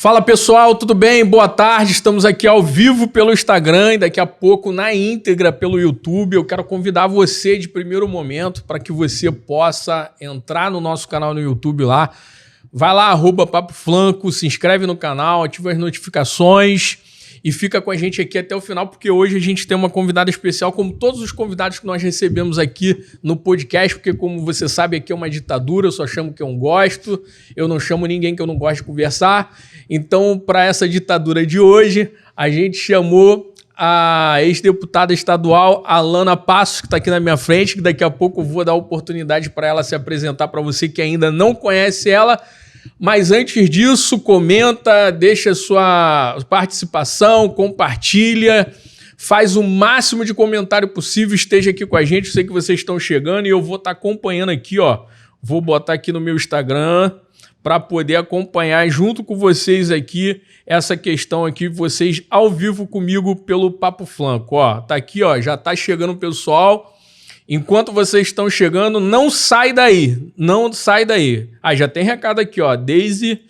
Fala pessoal, tudo bem? Boa tarde, estamos aqui ao vivo pelo Instagram e daqui a pouco na íntegra pelo YouTube. Eu quero convidar você de primeiro momento para que você possa entrar no nosso canal no YouTube lá. Vai lá, @PapoFlanco, se inscreve no canal, ativa as notificações e fica com a gente aqui até o final, porque hoje a gente tem uma convidada especial, como todos os convidados que nós recebemos aqui no podcast, porque como você sabe, aqui é uma ditadura, eu só chamo quem eu gosto, eu não chamo ninguém que eu não gosto de conversar. Então, para essa ditadura de hoje, a gente chamou a ex-deputada estadual Alana Passos, que está aqui na minha frente, que daqui a pouco eu vou dar a oportunidade para ela se apresentar para você que ainda não conhece ela. Mas antes disso, comenta, deixa sua participação, compartilha, faz o máximo de comentário possível, esteja aqui com a gente, eu sei que vocês estão chegando e eu vou estar acompanhando aqui, ó. Vou botar aqui no meu Instagram para poder acompanhar junto com vocês aqui essa questão aqui, vocês ao vivo comigo pelo Papo Flanco, ó. Tá aqui, ó, já tá chegando o pessoal. Enquanto vocês estão chegando, não sai daí. Não sai daí. Ah, já tem recado aqui, ó. Daisy,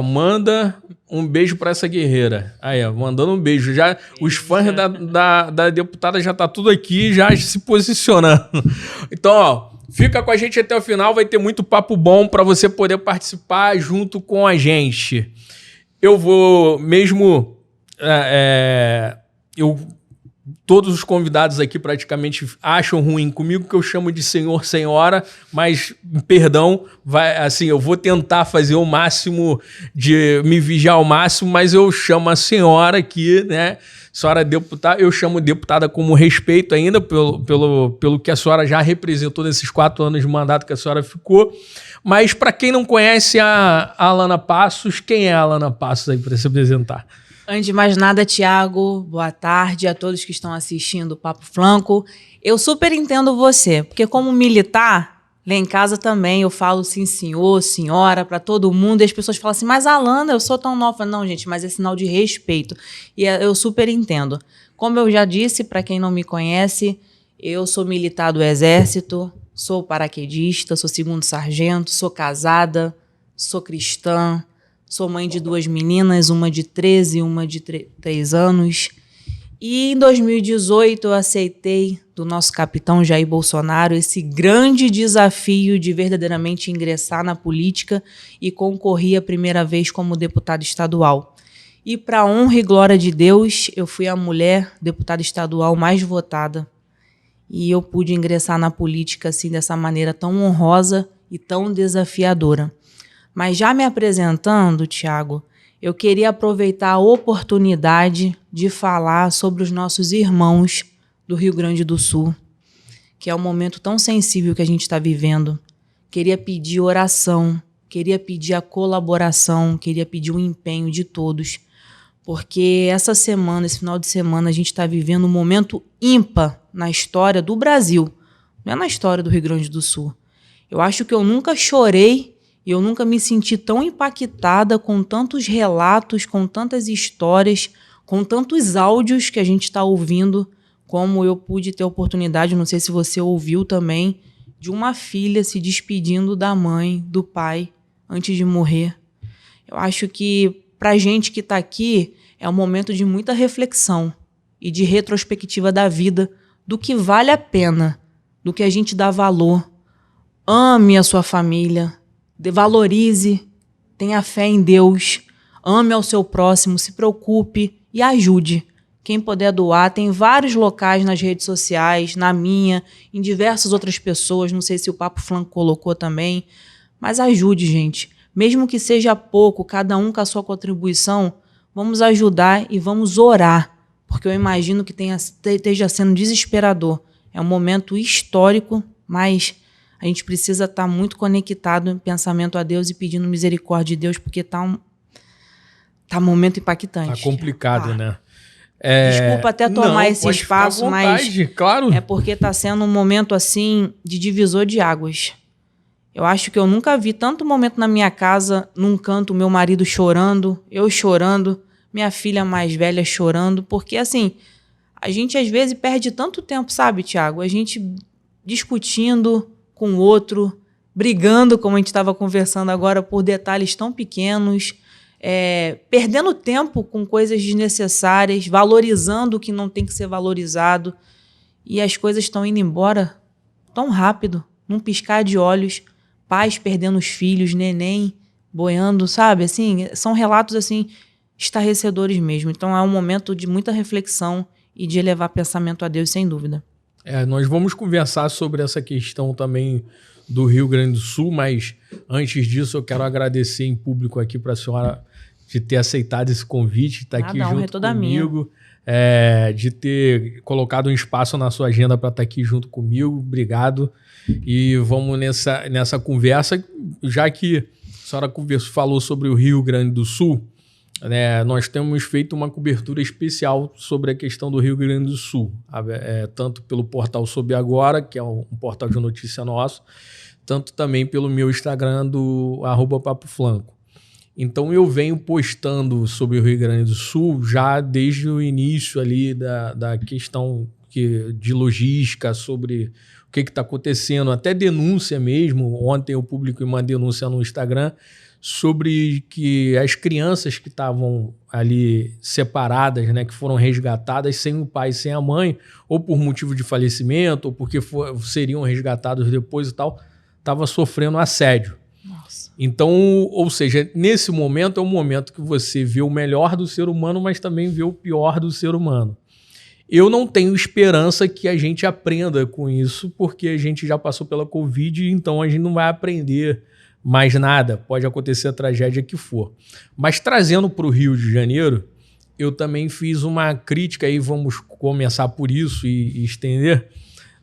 manda um beijo para essa guerreira. Aí, ó, mandando um beijo. Já, os fãs da deputada já tá tudo aqui, já se posicionando. Então, ó, fica com a gente até o final. Vai ter muito papo bom para você poder participar junto com a gente. Eu vou mesmo... Todos os convidados aqui praticamente acham ruim comigo, que eu chamo de senhor, senhora, mas, perdão, eu vou tentar fazer o máximo, de me vigiar ao máximo, mas eu chamo a senhora aqui, né? Senhora deputada, eu chamo deputada como respeito ainda, pelo que a senhora já representou nesses 4 anos de mandato que a senhora ficou. Mas, para quem não conhece a Alana Passos, quem é a Alana Passos aí para se apresentar? Antes de mais nada, Thiago, boa tarde a todos que estão assistindo o Papo Flanco. Eu super entendo você, porque como militar, lá em casa também eu falo sim, senhor, senhora, para todo mundo, e as pessoas falam assim, mas Alana, eu sou tão nova. Não, gente, mas é sinal de respeito. E eu super entendo. Como eu já disse, para quem não me conhece, eu sou militar do Exército, sou paraquedista, sou 2º sargento, sou casada, sou cristã, sou mãe de 2 meninas, uma de 13 e uma de 3 anos. E em 2018 eu aceitei do nosso capitão Jair Bolsonaro esse grande desafio de verdadeiramente ingressar na política e concorri a primeira vez como deputada estadual. E para honra e glória de Deus, eu fui a mulher deputada estadual mais votada. E eu pude ingressar na política assim, dessa maneira tão honrosa e tão desafiadora. Mas já me apresentando, Thiago, eu queria aproveitar a oportunidade de falar sobre os nossos irmãos do Rio Grande do Sul, que é um momento tão sensível que a gente está vivendo. Queria pedir oração, queria pedir a colaboração, queria pedir o empenho de todos, porque essa semana, esse final de semana, a gente está vivendo um momento ímpar na história do Brasil, não é na história do Rio Grande do Sul. Eu acho que eu nunca chorei e eu nunca me senti tão impactada com tantos relatos, com tantas histórias, com tantos áudios que a gente está ouvindo, como eu pude ter a oportunidade, não sei se você ouviu também, de uma filha se despedindo da mãe, do pai, antes de morrer. Eu acho que, para a gente que está aqui, é um momento de muita reflexão e de retrospectiva da vida, do que vale a pena, do que a gente dá valor. Ame a sua família, valorize, tenha fé em Deus, ame ao seu próximo, se preocupe e ajude. Quem puder doar, tem vários locais nas redes sociais, na minha, em diversas outras pessoas, não sei se o Papo Flanco colocou também, mas ajude, gente. Mesmo que seja pouco, cada um com a sua contribuição, vamos ajudar e vamos orar, porque eu imagino que esteja sendo desesperador. É um momento histórico, mas a gente precisa estar muito conectado em pensamento a Deus e pedindo misericórdia de Deus, porque está um momento impactante. Tá complicado, né? Desculpa até tomar esse espaço, mas claro. É porque está sendo um momento assim de divisor de águas. Eu acho que eu nunca vi tanto momento na minha casa, num canto, meu marido chorando, eu chorando, minha filha mais velha chorando, porque assim, a gente às vezes perde tanto tempo, sabe, Thiago? A gente discutindo com o outro, brigando, como a gente estava conversando agora, por detalhes tão pequenos, perdendo tempo com coisas desnecessárias, valorizando o que não tem que ser valorizado. E as coisas estão indo embora tão rápido, num piscar de olhos, pais perdendo os filhos, neném boiando, sabe? Assim, são relatos assim estarrecedores mesmo. Então é um momento de muita reflexão e de elevar pensamento a Deus, sem dúvida. Nós vamos conversar sobre essa questão também do Rio Grande do Sul, mas antes disso eu quero agradecer em público aqui para a senhora de ter aceitado esse convite, estar aqui junto comigo, de ter colocado um espaço na sua agenda para estar aqui junto comigo. Obrigado. E vamos nessa conversa, já que a senhora falou sobre o Rio Grande do Sul, né, nós temos feito uma cobertura especial sobre a questão do Rio Grande do Sul, tanto pelo portal Soube Agora, que é um portal de notícia nosso, tanto também pelo meu Instagram do @papoflanco. Então eu venho postando sobre o Rio Grande do Sul já desde o início ali da questão de logística, sobre o que está acontecendo, até denúncia mesmo. Ontem eu publiquei uma denúncia no Instagram sobre que as crianças que estavam ali separadas, né, que foram resgatadas sem o pai e sem a mãe, ou por motivo de falecimento, ou porque seriam resgatados depois e tal, estava sofrendo assédio. Nossa. Então, ou seja, nesse momento é um momento que você vê o melhor do ser humano, mas também vê o pior do ser humano. Eu não tenho esperança que a gente aprenda com isso, porque a gente já passou pela Covid, então a gente não vai aprender mais nada. Pode acontecer a tragédia que for. Mas trazendo para o Rio de Janeiro, eu também fiz uma crítica, aí vamos começar por isso e estender.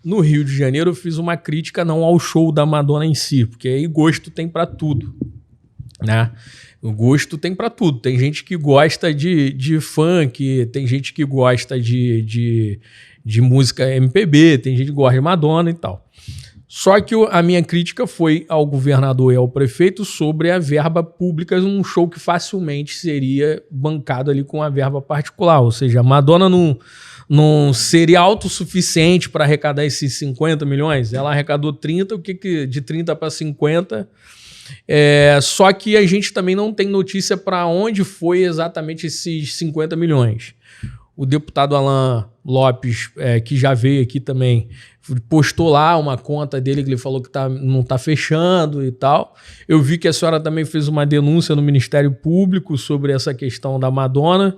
No Rio de Janeiro eu fiz uma crítica não ao show da Madonna em si, porque aí gosto tem para tudo, né? O gosto tem para tudo. Tem gente que gosta de funk, tem gente que gosta de música MPB, tem gente que gosta de Madonna e tal. Só que a minha crítica foi ao governador e ao prefeito sobre a verba pública, um show que facilmente seria bancado ali com a verba particular. Ou seja, a Madonna não seria autossuficiente para arrecadar esses 50 milhões. Ela arrecadou 30, o que de 30 para 50... só que a gente também não tem notícia para onde foi exatamente esses 50 milhões. O deputado Alan Lopes, que já veio aqui também, postou lá uma conta dele que ele falou que não está fechando e tal. Eu vi que a senhora também fez uma denúncia no Ministério Público sobre essa questão da Madonna.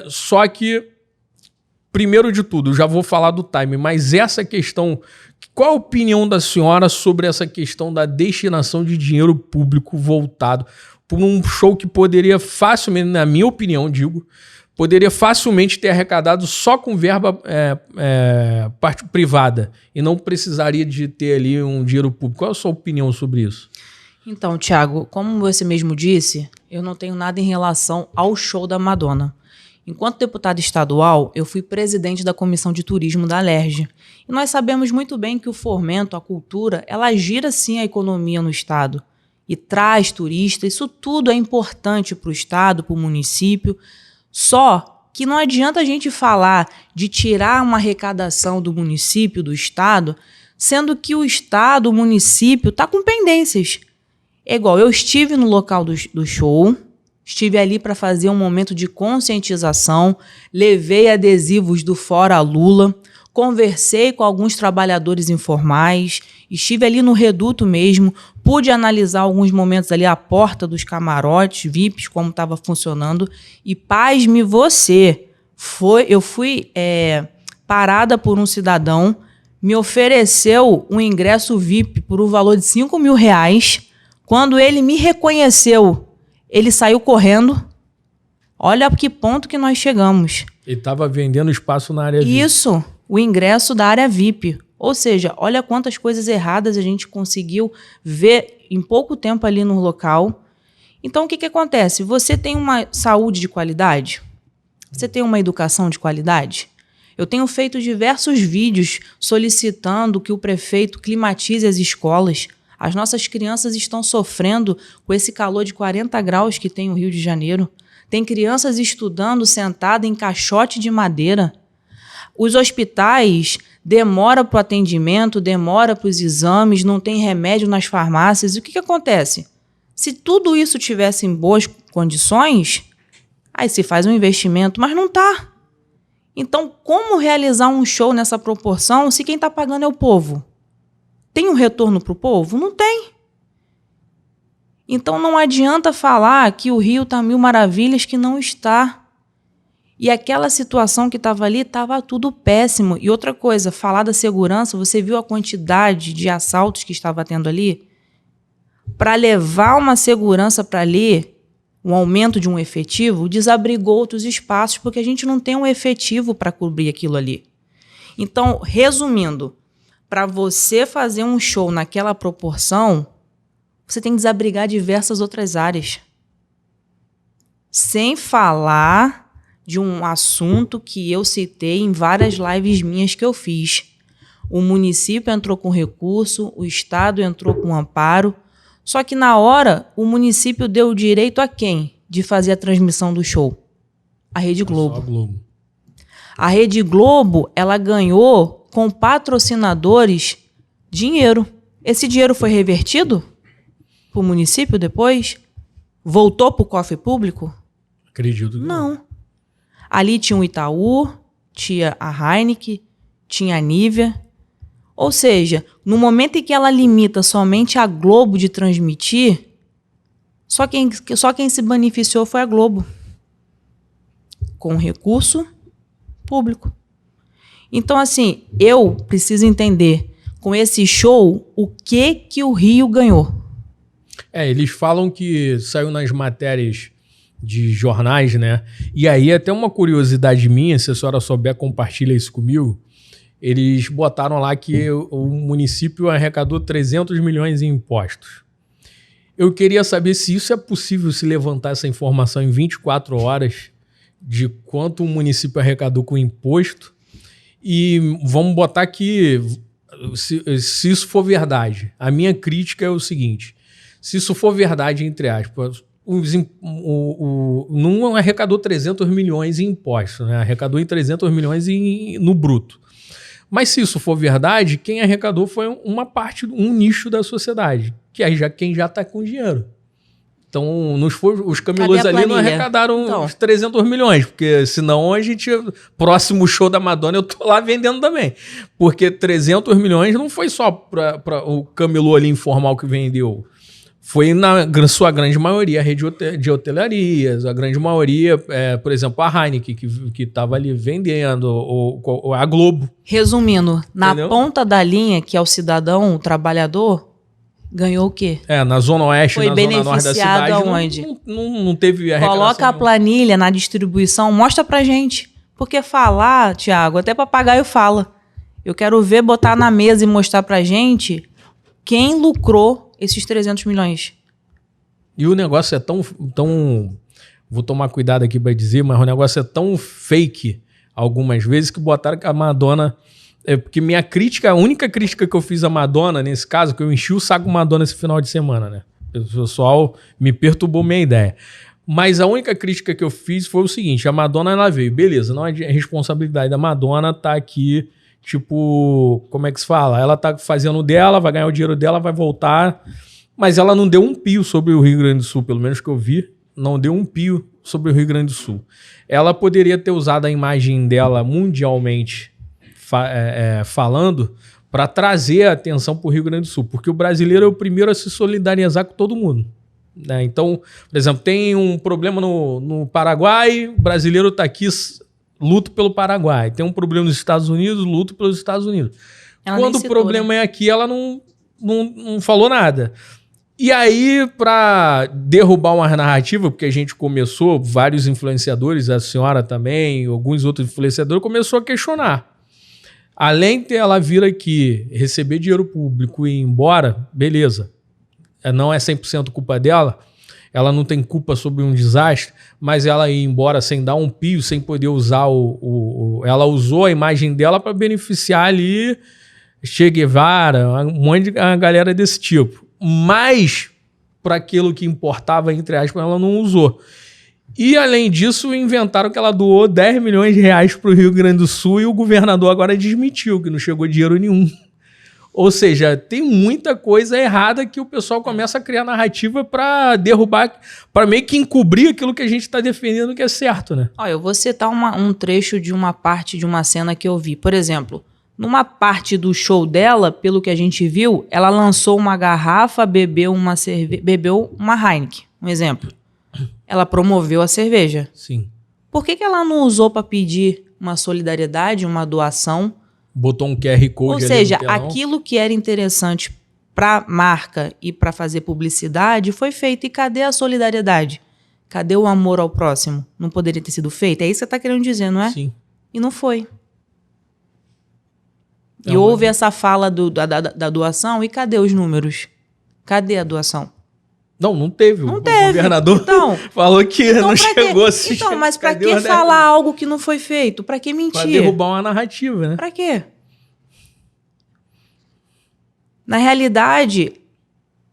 Só que, primeiro de tudo, já vou falar do time, mas essa questão... Qual a opinião da senhora sobre essa questão da destinação de dinheiro público voltado por um show que poderia facilmente, na minha opinião, poderia facilmente ter arrecadado só com verba parte privada e não precisaria de ter ali um dinheiro público? Qual a sua opinião sobre isso? Então, Thiago, como você mesmo disse, eu não tenho nada em relação ao show da Madonna. Enquanto deputada estadual, eu fui presidente da Comissão de Turismo da Alerj. E nós sabemos muito bem que o fomento, a cultura, ela gira sim a economia no estado e traz turistas. Isso tudo é importante para o estado, para o município. Só que não adianta a gente falar de tirar uma arrecadação do município, do estado, sendo que o estado, o município, está com pendências. É igual, eu estive no local do show... Estive ali para fazer um momento de conscientização, levei adesivos do Fora Lula, conversei com alguns trabalhadores informais, estive ali no reduto mesmo, pude analisar alguns momentos ali à porta dos camarotes, VIPs, como estava funcionando, e pasme você, eu fui parada por um cidadão, me ofereceu um ingresso VIP por um valor de R$5.000, quando ele me reconheceu, ele saiu correndo. Olha que ponto que nós chegamos. Ele estava vendendo espaço na área VIP. Isso, o ingresso da área VIP. Ou seja, olha quantas coisas erradas a gente conseguiu ver em pouco tempo ali no local. Então, o que acontece? Você tem uma saúde de qualidade? Você tem uma educação de qualidade? Eu tenho feito diversos vídeos solicitando que o prefeito climatize as escolas. As nossas crianças estão sofrendo com esse calor de 40 graus que tem o Rio de Janeiro. Tem crianças estudando sentadas em caixote de madeira. Os hospitais demoram para o atendimento, demoram para os exames, não tem remédio nas farmácias. E o que acontece? Se tudo isso tivesse em boas condições, aí se faz um investimento, mas não está. Então, como realizar um show nessa proporção se quem está pagando é o povo? Tem um retorno para o povo? Não tem. Então, não adianta falar que o Rio está mil maravilhas, que não está. E aquela situação que estava ali, estava tudo péssimo. E outra coisa, falar da segurança, você viu a quantidade de assaltos que estava tendo ali? Para levar uma segurança para ali, um aumento de um efetivo, desabrigou outros espaços, porque a gente não tem um efetivo para cobrir aquilo ali. Então, resumindo, para você fazer um show naquela proporção, você tem que desabrigar diversas outras áreas. Sem falar de um assunto que eu citei em várias lives minhas que eu fiz. O município entrou com recurso, o Estado entrou com amparo, só que na hora o município deu o direito a quem de fazer a transmissão do show? A Rede Globo. Só a Globo. A Rede Globo, ela ganhou com patrocinadores dinheiro. Esse dinheiro foi revertido para o município depois? Voltou para o cofre público? Acredito que não. Ali tinha o Itaú, tinha a Heineken, tinha a Nivea. Ou seja, no momento em que ela limita somente a Globo de transmitir, só quem se beneficiou foi a Globo, com recurso público. Então, assim, eu preciso entender, com esse show, o que o Rio ganhou. Eles falam que saiu nas matérias de jornais, né? E aí, até uma curiosidade minha, se a senhora souber, compartilha isso comigo. Eles botaram lá que o município arrecadou 300 milhões em impostos. Eu queria saber se isso é possível, se levantar essa informação em 24 horas de quanto o município arrecadou com imposto. E vamos botar que, se isso for verdade, a minha crítica é o seguinte: se isso for verdade, entre aspas, não arrecadou 300 milhões em impostos, né? Arrecadou em 300 milhões no bruto. Mas se isso for verdade, quem arrecadou foi uma parte, um nicho da sociedade, que é quem já está com dinheiro. Então, os camelôs ali não arrecadaram os 300 milhões, porque senão a gente, próximo show da Madonna, eu tô lá vendendo também. Porque 300 milhões não foi só para o camelô ali informal que vendeu. Foi, na sua grande maioria, a rede de hotelarias, a grande maioria, por exemplo, a Heineken, que estava ali vendendo, a Globo. Resumindo, Entendeu? Na ponta da linha, que é o cidadão, o trabalhador, ganhou o quê? Na Zona Oeste, foi na Zona Norte da cidade, aonde? Não teve arrecadação. Coloca a planilha na distribuição, mostra pra gente. Porque falar, Thiago, até papagaio fala. Eu quero ver, botar na mesa e mostrar pra gente quem lucrou esses 300 milhões. E o negócio é tão... Vou tomar cuidado aqui para dizer, mas o negócio é tão fake algumas vezes que botaram que a Madonna... porque minha crítica, a única crítica que eu fiz à Madonna, nesse caso, que eu enchi o saco Madonna esse final de semana, né? O pessoal me perturbou minha ideia. Mas a única crítica que eu fiz foi o seguinte: a Madonna, ela veio, beleza, não é responsabilidade da Madonna tá aqui... Tipo, como é que se fala? Ela tá fazendo o dela, vai ganhar o dinheiro dela, vai voltar. Mas ela não deu um pio sobre o Rio Grande do Sul, pelo menos que eu vi. Não deu um pio sobre o Rio Grande do Sul. Ela poderia ter usado a imagem dela mundialmente falando para trazer a atenção para o Rio Grande do Sul. Porque o brasileiro é o primeiro a se solidarizar com todo mundo. Né? Então, por exemplo, tem um problema no Paraguai, o brasileiro está aqui... luto pelo Paraguai. Tem um problema nos Estados Unidos, luto pelos Estados Unidos. Quando o problema é aqui, ela não falou nada. E aí, para derrubar uma narrativa, porque a gente começou, vários influenciadores, a senhora também, alguns outros influenciadores, começou a questionar. Além de ela vir aqui, receber dinheiro público e ir embora, beleza. Não é 100% culpa dela. Ela não tem culpa sobre um desastre, mas ela ir embora sem dar um pio, sem poder usar ela usou a imagem dela para beneficiar ali Che Guevara, um monte de galera desse tipo. Mas, para aquilo que importava, entre aspas, ela não usou. E, além disso, inventaram que ela doou 10 milhões de reais para o Rio Grande do Sul e o governador agora desmentiu, que não chegou dinheiro nenhum. Ou seja, tem muita coisa errada que o pessoal começa a criar narrativa para derrubar, para meio que encobrir aquilo que a gente está defendendo que é certo, né? Ó, eu vou citar um trecho de uma parte de uma cena que eu vi. Por exemplo, numa parte do show dela, pelo que a gente viu, ela lançou uma garrafa, bebeu uma Heineken, um exemplo. Ela promoveu a cerveja. Sim. Por que ela não usou para pedir uma solidariedade, uma doação? Botou um QR Code. Ou seja, aquilo que era interessante para marca e para fazer publicidade foi feito. E cadê a solidariedade? Cadê o amor ao próximo? Não poderia ter sido feito? É isso que você está querendo dizer, não é? Sim. E não foi. E houve essa fala da doação, e cadê os números? Cadê a doação? Não teve. Não o teve. governador então, falou que não chegou assim. Então, mas pra que falar algo que não foi feito? Pra que mentir? Pra derrubar uma narrativa, né? Pra quê? Na realidade,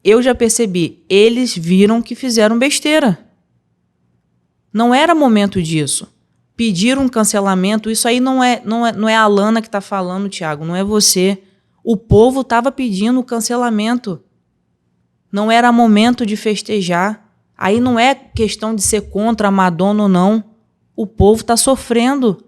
eu já percebi, eles viram que fizeram besteira. Não era momento disso. Pediram um cancelamento, isso aí não é a Alana que está falando, Thiago, não é você. O povo estava pedindo o cancelamento. Não era momento de festejar. Aí não é questão de ser contra a Madonna ou não. O povo está sofrendo.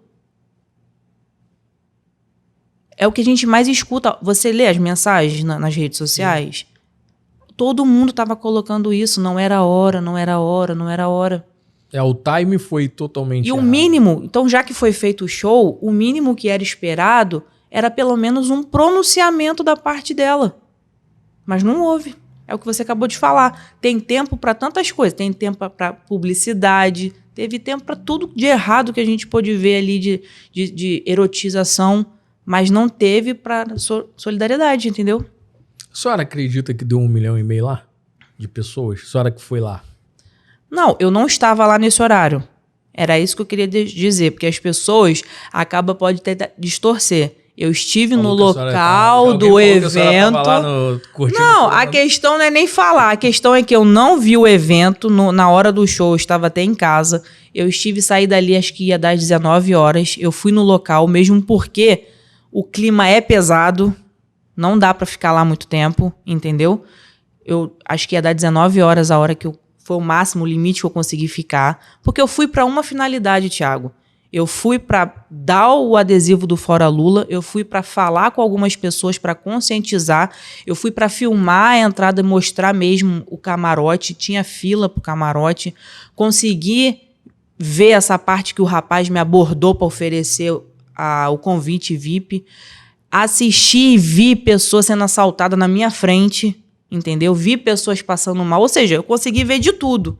É o que a gente mais escuta. Você lê as mensagens nas redes sociais? Sim. Todo mundo estava colocando isso. Não era hora, não era hora, não era hora. O time foi totalmente errado. O mínimo, então já que foi feito o show, o mínimo que era esperado era pelo menos um pronunciamento da parte dela. Mas não houve. É o que você acabou de falar. Tem tempo para tantas coisas. Tem tempo para publicidade, teve tempo para tudo de errado que a gente pôde ver ali de erotização, mas não teve para solidariedade, entendeu? A senhora acredita que deu 1,5 milhão lá de pessoas? A senhora que foi lá? Não, eu não estava lá nesse horário. Era isso que eu queria dizer, porque as pessoas pode até distorcer. Eu estive no local do evento. Não, a questão não é nem falar. A questão é que eu não vi o evento na hora do show. Eu estava até em casa. Eu saí dali, acho que ia das 19 horas. Eu fui no local, mesmo porque o clima é pesado. Não dá para ficar lá muito tempo, entendeu? Eu acho que ia dar 19 horas a hora que foi o máximo, o limite que eu consegui ficar. Porque eu fui para uma finalidade, Thiago. Eu fui para dar o adesivo do Fora Lula, eu fui para falar com algumas pessoas, para conscientizar, eu fui para filmar a entrada e mostrar mesmo o camarote, tinha fila para o camarote, consegui ver essa parte que o rapaz me abordou para oferecer o convite VIP, assisti e vi pessoas sendo assaltadas na minha frente, entendeu? Vi pessoas passando mal, ou seja, eu consegui ver de tudo.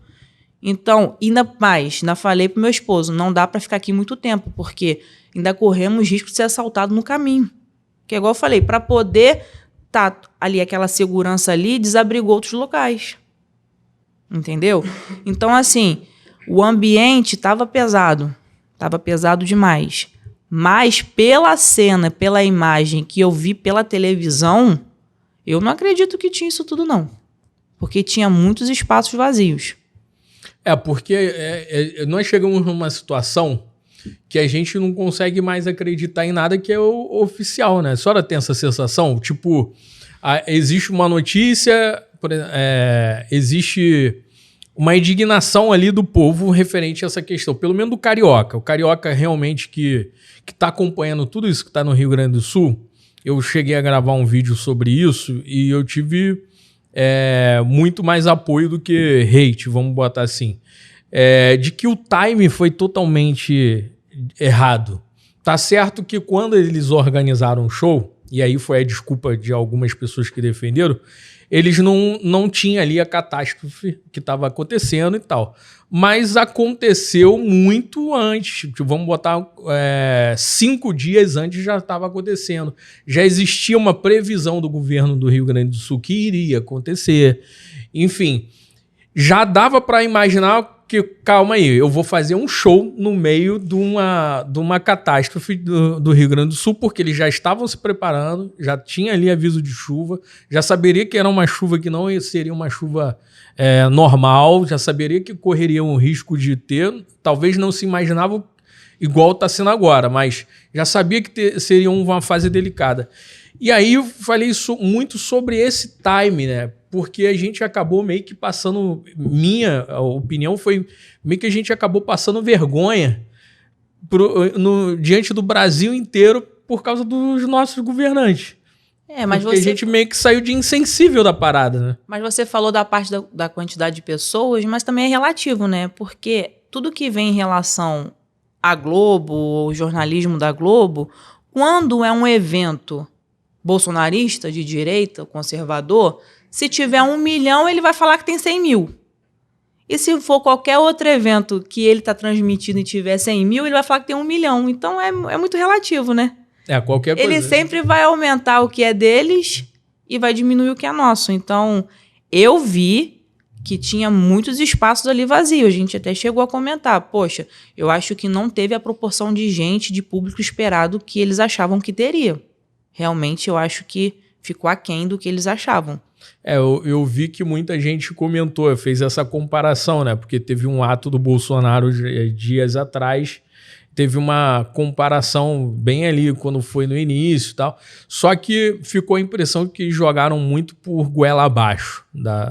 Então, ainda falei pro meu esposo, não dá para ficar aqui muito tempo, porque ainda corremos risco de ser assaltado no caminho. Que igual eu falei, para poder tá ali aquela segurança ali, desabrigou outros locais. Entendeu? Então, assim, o ambiente estava pesado demais. Mas pela cena, pela imagem que eu vi pela televisão, eu não acredito que tinha isso tudo, não. Porque tinha muitos espaços vazios. Porque nós chegamos numa situação que a gente não consegue mais acreditar em nada que é o oficial, né? A senhora tem essa sensação? Tipo, existe uma notícia, existe uma indignação ali do povo referente a essa questão, pelo menos do carioca. O carioca realmente que está acompanhando tudo isso que está no Rio Grande do Sul. Eu cheguei a gravar um vídeo sobre isso e eu tive... muito mais apoio do que hate, vamos botar assim. De que o time foi totalmente errado. Tá certo que quando eles organizaram o show, e aí foi a desculpa de algumas pessoas que defenderam, eles não tinham ali a catástrofe que estava acontecendo e tal. Mas aconteceu muito antes. Vamos botar 5 dias antes já estava acontecendo. Já existia uma previsão do governo do Rio Grande do Sul que iria acontecer. Enfim, já dava para imaginar que, calma aí, eu vou fazer um show no meio de uma catástrofe do Rio Grande do Sul, porque eles já estavam se preparando, já tinha ali aviso de chuva, já saberia que era uma chuva que não seria uma chuva normal, já saberia que correria um risco de ter, talvez não se imaginava igual está sendo agora, mas já sabia que seria uma fase delicada. E aí eu falei muito sobre esse time, né? Porque a gente acabou meio que passando... Minha opinião foi meio que a gente acabou passando vergonha diante do Brasil inteiro por causa dos nossos governantes. Mas porque a gente meio que saiu de insensível da parada, né? Mas você falou da parte da quantidade de pessoas, mas também é relativo, né? Porque tudo que vem em relação à Globo, o jornalismo da Globo, quando é um evento bolsonarista, de direita, conservador, se tiver 1 milhão, ele vai falar que tem 100 mil. E se for qualquer outro evento que ele está transmitindo e tiver 100 mil, ele vai falar que tem 1 milhão. Então é muito relativo, né? Qualquer coisa. Ele sempre vai aumentar o que é deles e vai diminuir o que é nosso. Então, eu vi que tinha muitos espaços ali vazios. A gente até chegou a comentar. Poxa, eu acho que não teve a proporção de gente, de público esperado que eles achavam que teria. Realmente, eu acho que ficou aquém do que eles achavam. Eu vi que muita gente comentou, fez essa comparação, né? Porque teve um ato do Bolsonaro dias atrás, teve uma comparação bem ali quando foi no início e tal. Só que ficou a impressão que jogaram muito por goela abaixo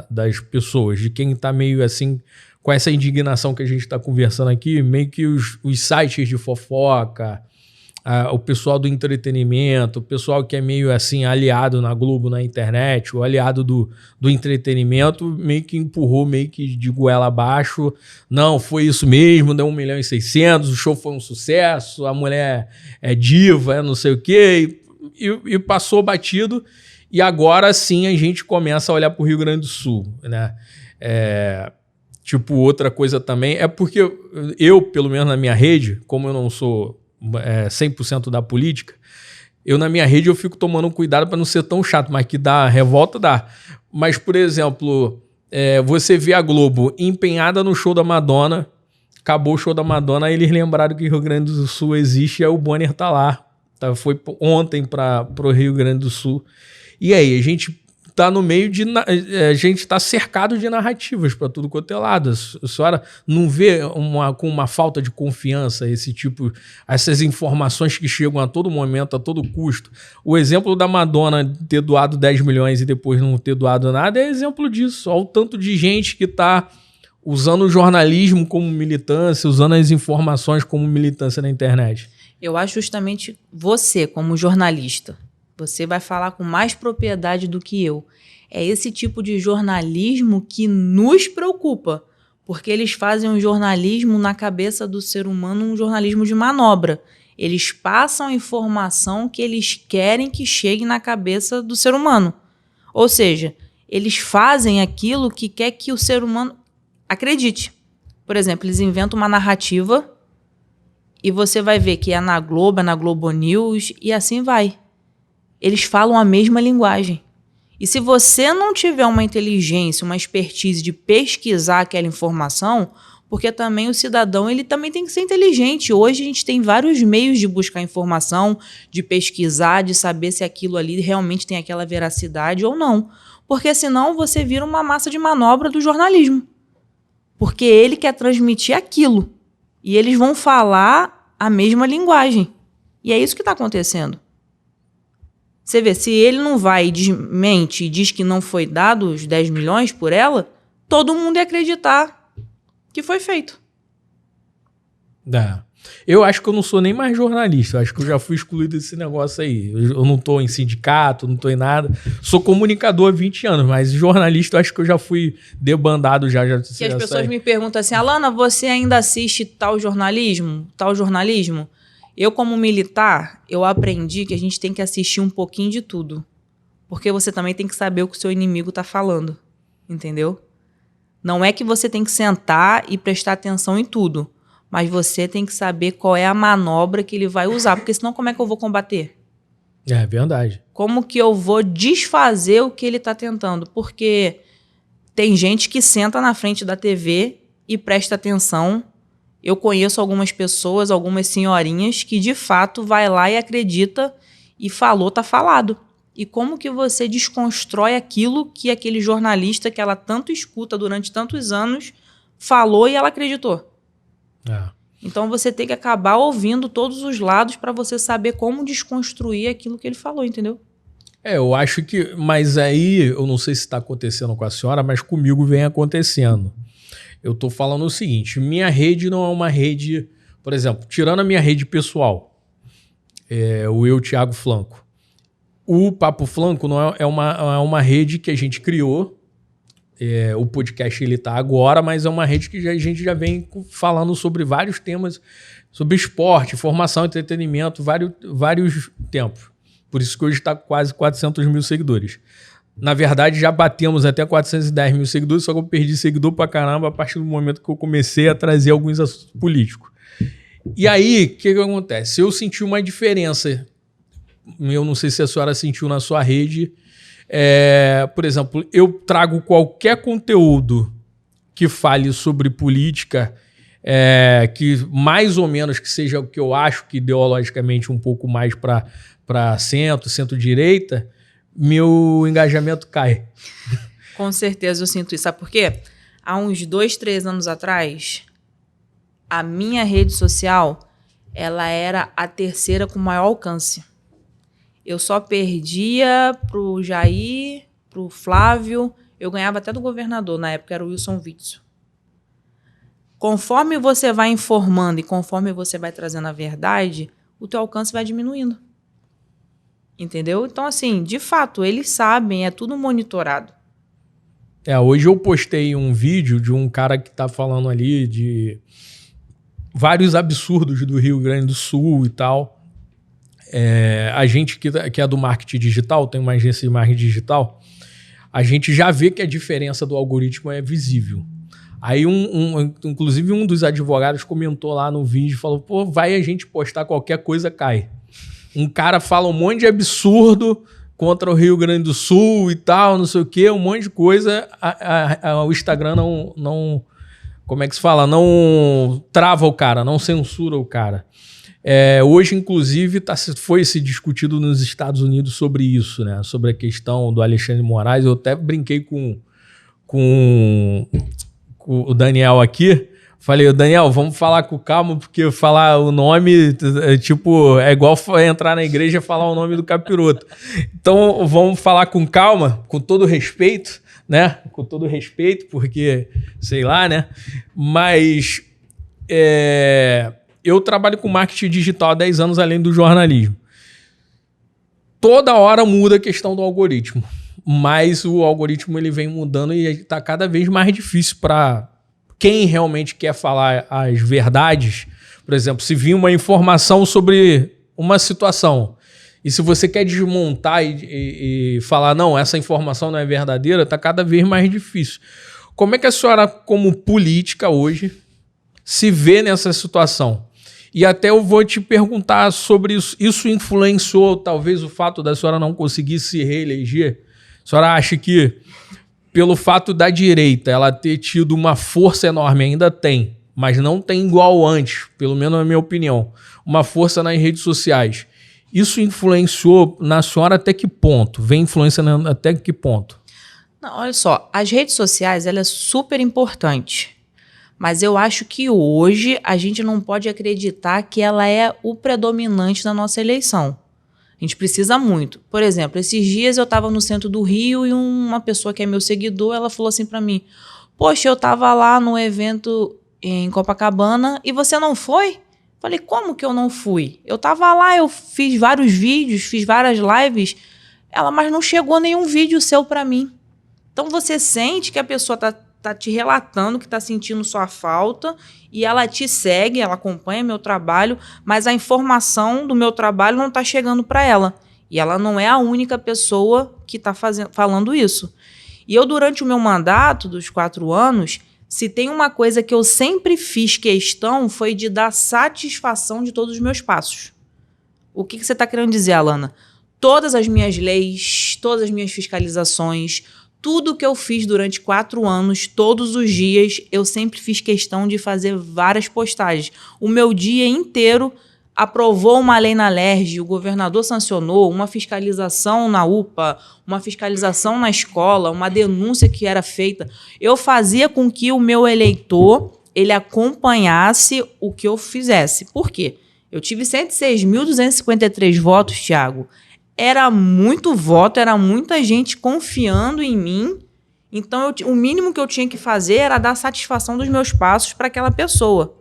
das pessoas, de quem tá meio assim, com essa indignação que a gente tá conversando aqui, meio que os sites de fofoca, o pessoal do entretenimento, o pessoal que é meio assim aliado na Globo, na internet, o aliado do entretenimento, meio que empurrou meio que de goela abaixo. Não, foi isso mesmo, deu 1.600.000, o show foi um sucesso, a mulher é diva, não sei o quê, e passou batido. E agora sim a gente começa a olhar para o Rio Grande do Sul, né? Tipo, outra coisa também é porque eu, pelo menos na minha rede, como eu não sou 100% da política, eu na minha rede eu fico tomando cuidado para não ser tão chato, mas que dá revolta, dá. Mas, por exemplo, você vê a Globo empenhada no show da Madonna, acabou o show da Madonna, aí eles lembraram que o Rio Grande do Sul existe, aí o Bonner tá lá, foi ontem para o Rio Grande do Sul. E aí, a gente tá no meio a gente tá cercado de narrativas para tudo quanto é lado. A senhora não vê com uma falta de confiança essas informações que chegam a todo momento, a todo custo. O exemplo da Madonna ter doado 10 milhões e depois não ter doado nada é exemplo disso. Olha o tanto de gente que tá usando o jornalismo como militância, usando as informações como militância na internet. Eu acho justamente você, como jornalista, você vai falar com mais propriedade do que eu. É esse tipo de jornalismo que nos preocupa, porque eles fazem um jornalismo na cabeça do ser humano, um jornalismo de manobra. Eles passam a informação que eles querem que chegue na cabeça do ser humano. Ou seja, eles fazem aquilo que quer que o ser humano acredite. Por exemplo, eles inventam uma narrativa e você vai ver que é na Globo, é na Globo News e assim vai. Eles falam a mesma linguagem. E se você não tiver uma inteligência, uma expertise de pesquisar aquela informação, porque também o cidadão ele também tem que ser inteligente. Hoje a gente tem vários meios de buscar informação, de pesquisar, de saber se aquilo ali realmente tem aquela veracidade ou não. Porque senão você vira uma massa de manobra do jornalismo. Porque ele quer transmitir aquilo. E eles vão falar a mesma linguagem. E é isso que está acontecendo. Você vê, se ele não vai e desmente e diz que não foi dado os 10 milhões por ela, todo mundo ia acreditar que foi feito. Eu acho que eu não sou nem mais jornalista, eu acho que eu já fui excluído desse negócio aí. Eu não estou em sindicato, não estou em nada. Sou comunicador há 20 anos, mas jornalista eu acho que eu já fui debandado já. Que as pessoas me perguntam assim, Alana, você ainda assiste tal jornalismo? Eu, como militar, eu aprendi que a gente tem que assistir um pouquinho de tudo. Porque você também tem que saber o que o seu inimigo está falando. Entendeu? Não é que você tem que sentar e prestar atenção em tudo. Mas você tem que saber qual é a manobra que ele vai usar. Porque senão como é que eu vou combater? É verdade. Como que eu vou desfazer o que ele está tentando? Porque tem gente que senta na frente da TV e presta atenção. Eu conheço algumas pessoas, algumas senhorinhas, que de fato vai lá e acredita e falou, tá falado. E como que você desconstrói aquilo que aquele jornalista que ela tanto escuta durante tantos anos falou e ela acreditou? Então você tem que acabar ouvindo todos os lados para você saber como desconstruir aquilo que ele falou, entendeu? Eu acho que... Mas aí, eu não sei se está acontecendo com a senhora, mas comigo vem acontecendo. Eu estou falando o seguinte, minha rede não é uma rede... Por exemplo, tirando a minha rede pessoal, o Thiago Flanco. O Papo Flanco não é uma rede que a gente criou. O podcast ele tá agora, mas é uma rede que a gente já vem falando sobre vários temas, sobre esporte, formação, entretenimento, vários tempos. Por isso que hoje está quase 400 mil seguidores. Na verdade, já batemos até 410 mil seguidores, só que eu perdi seguidor pra caramba a partir do momento que eu comecei a trazer alguns assuntos políticos. E aí, o que acontece? Eu senti uma diferença. Eu não sei se a senhora sentiu na sua rede. Por exemplo, eu trago qualquer conteúdo que fale sobre política, que mais ou menos que seja o que eu acho que ideologicamente um pouco mais para centro-direita, meu engajamento cai. Com certeza eu sinto isso. Sabe por quê? Há uns 2, 3 anos atrás, a minha rede social ela era a terceira com maior alcance. Eu só perdia pro Jair, pro Flávio. Eu ganhava até do governador, na época era o Wilson Witzel. Conforme você vai informando e conforme você vai trazendo a verdade, o teu alcance vai diminuindo. Entendeu? Então, assim, de fato, eles sabem, é tudo monitorado. Hoje eu postei um vídeo de um cara que tá falando ali de vários absurdos do Rio Grande do Sul e tal. A gente que é do marketing digital, tem uma agência de marketing digital, a gente já vê que a diferença do algoritmo é visível. Aí, inclusive, um dos advogados comentou lá no vídeo, falou, pô, vai a gente postar qualquer coisa, cai. Um cara fala um monte de absurdo contra o Rio Grande do Sul e tal, não sei o quê, um monte de coisa, o Instagram não... Como é que se fala? Não trava o cara, não censura o cara. Hoje, inclusive, foi se discutido nos Estados Unidos sobre isso, né? Sobre a questão do Alexandre Moraes. Eu até brinquei com o Daniel aqui. Falei, Daniel, vamos falar com calma, porque falar o nome, é igual entrar na igreja e falar o nome do capiroto. Então, vamos falar com calma, com todo respeito, né? Com todo respeito, porque, sei lá, né? Mas eu trabalho com marketing digital há 10 anos, além do jornalismo. Toda hora muda a questão do algoritmo, mas o algoritmo ele vem mudando e está cada vez mais difícil para quem realmente quer falar as verdades. Por exemplo, se vir uma informação sobre uma situação e se você quer desmontar e falar, não, essa informação não é verdadeira, está cada vez mais difícil. Como é que a senhora, como política hoje, se vê nessa situação? E até eu vou te perguntar sobre isso. Isso influenciou, talvez, o fato da senhora não conseguir se reeleger? A senhora acha que, pelo fato da direita ela ter tido uma força enorme, ainda tem, mas não tem igual antes, pelo menos na minha opinião, uma força nas redes sociais, isso influenciou na senhora até que ponto? Vem influenciando até que ponto? Não, olha só, as redes sociais ela é super importante. Mas eu acho que hoje a gente não pode acreditar que ela é o predominante da nossa eleição. A gente precisa muito. Por exemplo, esses dias eu estava no centro do Rio e uma pessoa que é meu seguidor, ela falou assim para mim, poxa, eu estava lá no evento em Copacabana e você não foi? Falei, como que eu não fui? Eu estava lá, eu fiz vários vídeos, fiz várias lives, mas não chegou nenhum vídeo seu para mim. Então você sente que a pessoa tá te relatando que tá sentindo sua falta e ela te segue, ela acompanha meu trabalho, mas a informação do meu trabalho não tá chegando para ela. E ela não é a única pessoa que tá falando isso. E eu, durante o meu mandato dos 4 anos, se tem uma coisa que eu sempre fiz questão foi de dar satisfação de todos os meus passos. O que você tá querendo dizer, Alana? Todas as minhas leis, todas as minhas fiscalizações, tudo que eu fiz durante 4 anos, todos os dias, eu sempre fiz questão de fazer várias postagens. O meu dia inteiro aprovou uma lei na LERJ, o governador sancionou, uma fiscalização na UPA, uma fiscalização na escola, uma denúncia que era feita. Eu fazia com que o meu eleitor ele acompanhasse o que eu fizesse. Por quê? Eu tive 106.253 votos, Thiago. era muito voto, era muita gente confiando em mim. Então, o mínimo que eu tinha que fazer era dar satisfação dos meus passos para aquela pessoa.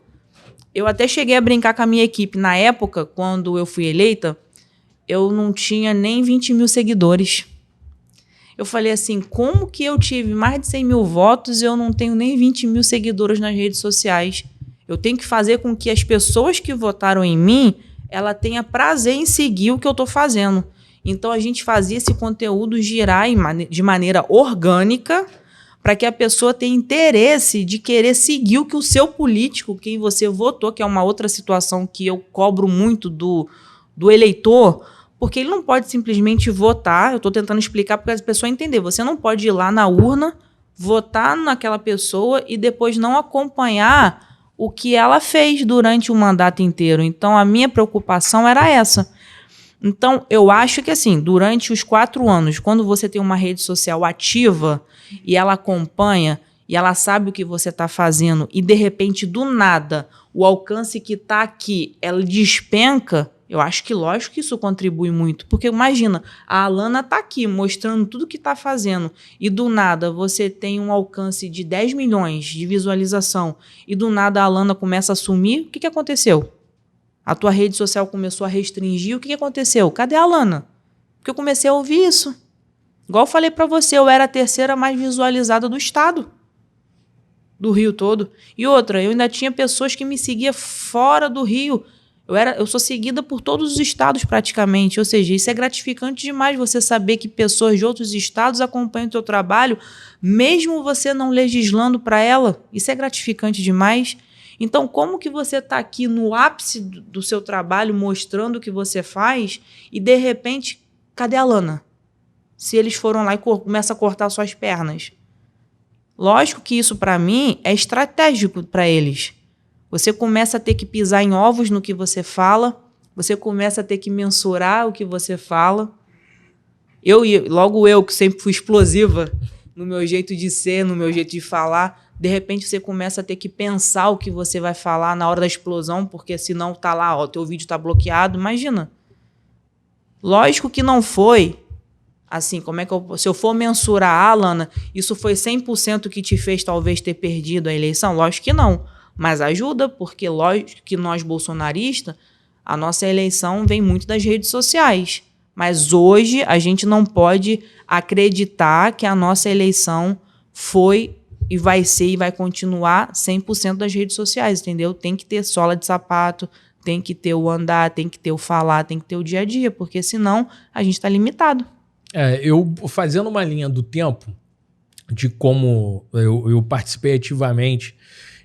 Eu até cheguei a brincar com a minha equipe. Na época, quando eu fui eleita, eu não tinha nem 20 mil seguidores. Eu falei assim, como que eu tive mais de 100 mil votos e eu não tenho nem 20 mil seguidores nas redes sociais? Eu tenho que fazer com que as pessoas que votaram em mim, ela tenha prazer em seguir o que eu estou fazendo. Então, a gente fazia esse conteúdo girar de maneira orgânica para que a pessoa tenha interesse de querer seguir o que o seu político, quem você votou, que é uma outra situação que eu cobro muito do eleitor, porque ele não pode simplesmente votar. Eu estou tentando explicar para a pessoa entender. Você não pode ir lá na urna, votar naquela pessoa e depois não acompanhar o que ela fez durante o mandato inteiro. Então, a minha preocupação era essa. Então, eu acho que, assim, durante os 4 anos, quando você tem uma rede social ativa e ela acompanha e ela sabe o que você está fazendo e, de repente, do nada, o alcance que está aqui, ela despenca, eu acho que, lógico que isso contribui muito. Porque, imagina, a Alana está aqui mostrando tudo que está fazendo e, do nada, você tem um alcance de 10 milhões de visualização e, do nada, a Alana começa a sumir. O que aconteceu? A tua rede social começou a restringir. O que aconteceu? Cadê a Alana? Porque eu comecei a ouvir isso. Igual eu falei para você, eu era a 3ª mais visualizada do estado. Do Rio todo. E outra, eu ainda tinha pessoas que me seguiam fora do Rio. Eu sou seguida por todos os estados praticamente. Ou seja, isso é gratificante demais, você saber que pessoas de outros estados acompanham o teu trabalho, mesmo você não legislando para ela. Isso é gratificante demais. Então, como que você está aqui no ápice do seu trabalho, mostrando o que você faz, e, de repente, cadê a Alana? Se eles foram lá e começam a cortar suas pernas. Lógico que isso, para mim, é estratégico para eles. Você começa a ter que pisar em ovos no que você fala, você começa a ter que mensurar o que você fala. Logo eu, que sempre fui explosiva no meu jeito de ser, no meu jeito de falar, de repente você começa a ter que pensar o que você vai falar na hora da explosão, porque senão tá lá, ó, teu vídeo tá bloqueado. Imagina. Lógico que não foi assim, se eu for mensurar, Alana, isso foi 100% que te fez talvez ter perdido a eleição? Lógico que não, mas ajuda, porque lógico que nós bolsonaristas, a nossa eleição vem muito das redes sociais. Mas hoje a gente não pode acreditar que a nossa eleição foi e vai ser e vai continuar 100% das redes sociais, entendeu? Tem que ter sola de sapato, tem que ter o andar, tem que ter o falar, tem que ter o dia a dia, porque senão a gente está limitado. Eu fazendo uma linha do tempo de como eu participei ativamente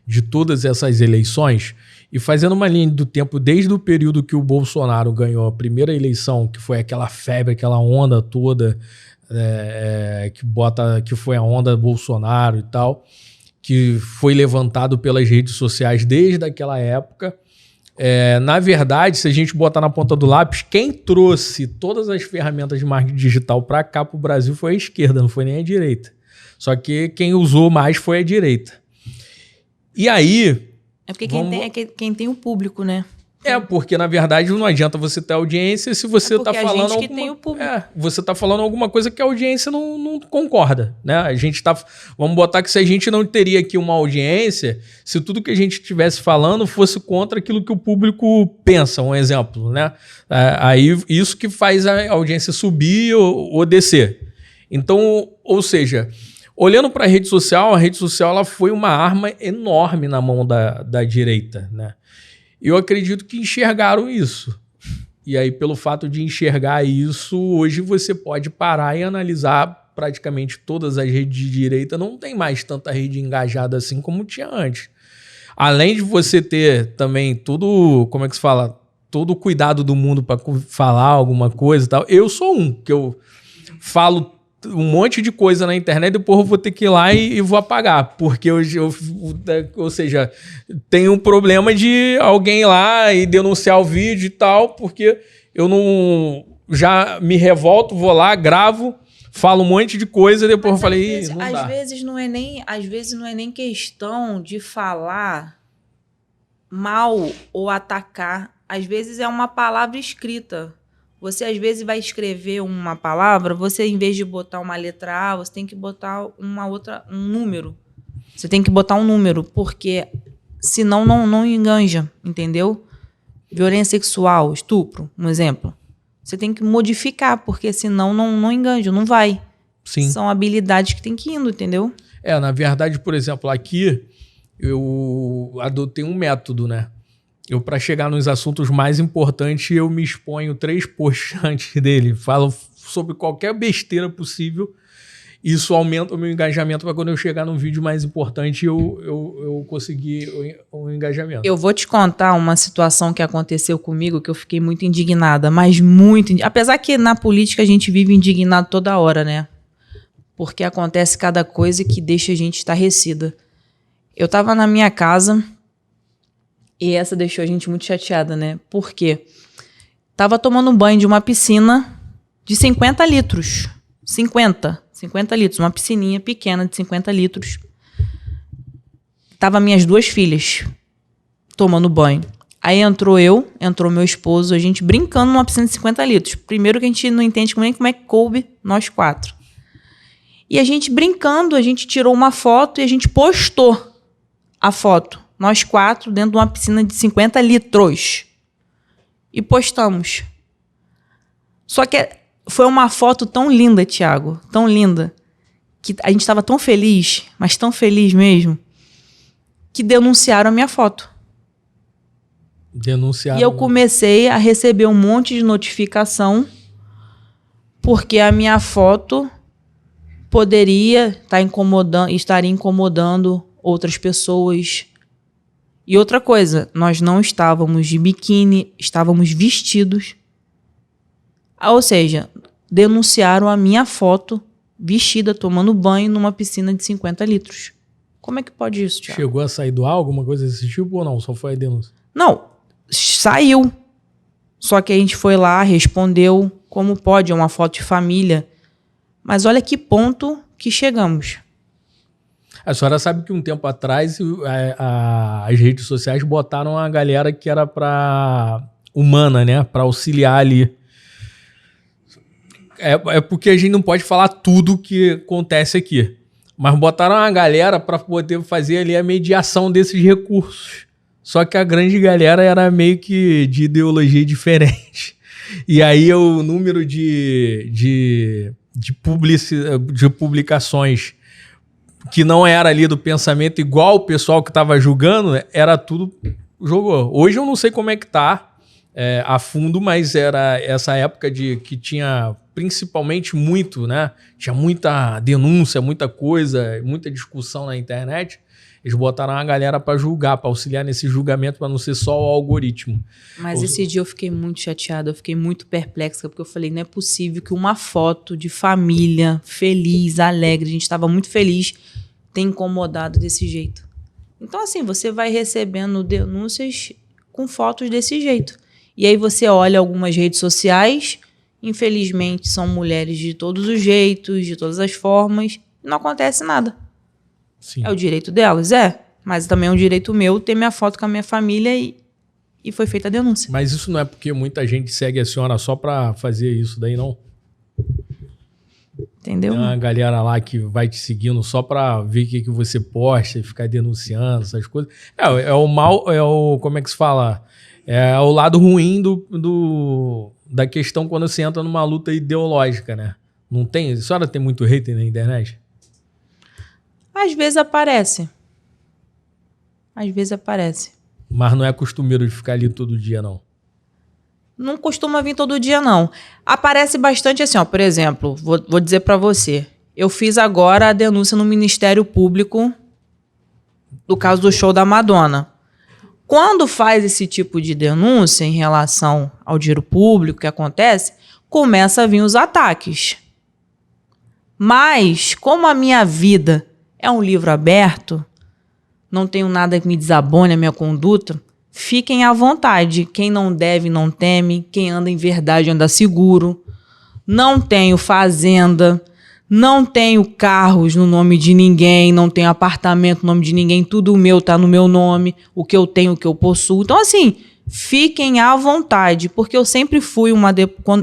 de todas essas eleições e fazendo uma linha do tempo desde o período que o Bolsonaro ganhou a primeira eleição, que foi aquela febre, aquela onda toda, que foi a onda Bolsonaro e tal, que foi levantado pelas redes sociais desde aquela época. Na verdade, se a gente botar na ponta do lápis, quem trouxe todas as ferramentas de marketing digital para cá, para o Brasil, foi a esquerda, não foi nem a direita. Só que quem usou mais foi a direita. E aí... É porque quem tem o público, né? Porque na verdade não adianta você ter audiência se você está falando a gente que tem o público. Você está falando alguma coisa que a audiência não concorda, né? A gente tá, vamos botar que se a gente não teria aqui uma audiência, se tudo que a gente estivesse falando fosse contra aquilo que o público pensa, um exemplo, né? Aí isso que faz a audiência subir ou descer. Então, ou seja, olhando para a rede social ela foi uma arma enorme na mão da direita, né? Eu acredito que enxergaram isso. E aí, pelo fato de enxergar isso, hoje você pode parar e analisar praticamente todas as redes de direita. Não tem mais tanta rede engajada assim como tinha antes. Além de você ter também todo o cuidado do mundo para falar alguma coisa e tal. Eu sou que eu falo um monte de coisa na internet, depois eu vou ter que ir lá e vou apagar, porque ou seja, tem um problema de alguém ir lá e denunciar o vídeo e tal, porque eu não já me revolto, vou lá, gravo, falo um monte de coisa e depois eu falei, não dá. Às vezes não é nem questão de falar mal ou atacar, às vezes é uma palavra escrita. Você, às vezes, vai escrever uma palavra, você, em vez de botar uma letra A, você tem que botar um número. Você tem que botar um número, porque senão não enganja, entendeu? Violência sexual, estupro, um exemplo. Você tem que modificar, porque senão não enganja, não vai. Sim. São habilidades que tem que ir indo, entendeu? Na verdade, por exemplo, aqui eu adotei um método, né? Para chegar nos assuntos mais importantes, eu me exponho 3 posts antes dele. Falo sobre qualquer besteira possível. Isso aumenta o meu engajamento para quando eu chegar num vídeo mais importante, eu conseguir o engajamento. Eu vou te contar uma situação que aconteceu comigo que eu fiquei muito indignada, mas muito... Apesar que na política a gente vive indignado toda hora, né? Porque acontece cada coisa que deixa a gente estarrecida. Eu tava na minha casa e essa deixou a gente muito chateada, né? Por quê? Tava tomando banho de uma piscina de 50 litros. 50 litros, uma piscininha pequena de 50 litros. Tava minhas 2 filhas tomando banho. Aí entrou meu esposo, a gente brincando numa piscina de 50 litros. Primeiro que a gente não entende nem como é que coube nós 4. E a gente brincando, a gente tirou uma foto e a gente postou a foto. Nós 4 dentro de uma piscina de 50 litros. E postamos. Só que foi uma foto tão linda, Thiago, tão linda, que a gente estava tão feliz, mas tão feliz mesmo, que denunciaram a minha foto. Denunciaram. E eu comecei a receber um monte de notificação porque a minha foto poderia estaria incomodando outras pessoas. E outra coisa, nós não estávamos de biquíni, estávamos vestidos. Ou seja, denunciaram a minha foto vestida, tomando banho numa piscina de 50 litros. Como é que pode isso, Thiago? Chegou a sair do ar alguma coisa desse tipo ou não? Só foi a denúncia? Não, saiu. Só que a gente foi lá, respondeu. Como pode? É uma foto de família. Mas olha que ponto que chegamos. A senhora sabe que um tempo atrás as redes sociais botaram a galera que era humana, né? Para auxiliar ali. É porque a gente não pode falar tudo que acontece aqui. Mas botaram a galera para poder fazer ali a mediação desses recursos. Só que a grande galera era meio que de ideologia diferente. E aí o número de publicações que não era ali do pensamento igual o pessoal que estava julgando, era tudo jogou. Hoje eu não sei como é que tá a fundo, mas era essa época que tinha principalmente muito, né? Tinha muita denúncia, muita coisa, muita discussão na internet. Eles botaram a galera para julgar, para auxiliar nesse julgamento, para não ser só o algoritmo. Mas esse dia eu fiquei muito chateada, eu fiquei muito perplexa, porque eu falei, não é possível que uma foto de família feliz, alegre, a gente estava muito feliz, tenha incomodado desse jeito. Então, assim, você vai recebendo denúncias com fotos desse jeito. E aí você olha algumas redes sociais, infelizmente são mulheres de todos os jeitos, de todas as formas, e não acontece nada. Sim. É o direito delas, mas também é um direito meu ter minha foto com a minha família e foi feita a denúncia. Mas isso não é porque muita gente segue a senhora só para fazer isso daí, não? Entendeu? Tem uma galera lá que vai te seguindo só para ver o que você posta e ficar denunciando essas coisas. É o mal, como é que se fala? É o lado ruim da questão quando você entra numa luta ideológica, né? Não tem? A senhora tem muito hater na internet? Às vezes aparece. Às vezes aparece. Mas não é costumeiro de ficar ali todo dia, não? Não costuma vir todo dia, não. Aparece bastante assim, ó. Por exemplo, vou dizer pra você. Eu fiz agora a denúncia no Ministério Público do caso do show da Madonna. Quando faz esse tipo de denúncia em relação ao dinheiro público que acontece, começa a vir os ataques. Mas, como a minha vida é um livro aberto, não tenho nada que me desabone a minha conduta, fiquem à vontade. Quem não deve, não teme. Quem anda em verdade, anda seguro. Não tenho fazenda, não tenho carros no nome de ninguém, não tenho apartamento no nome de ninguém, tudo meu tá no meu nome, o que eu tenho, o que eu possuo. Então, assim, fiquem à vontade, porque eu sempre fui,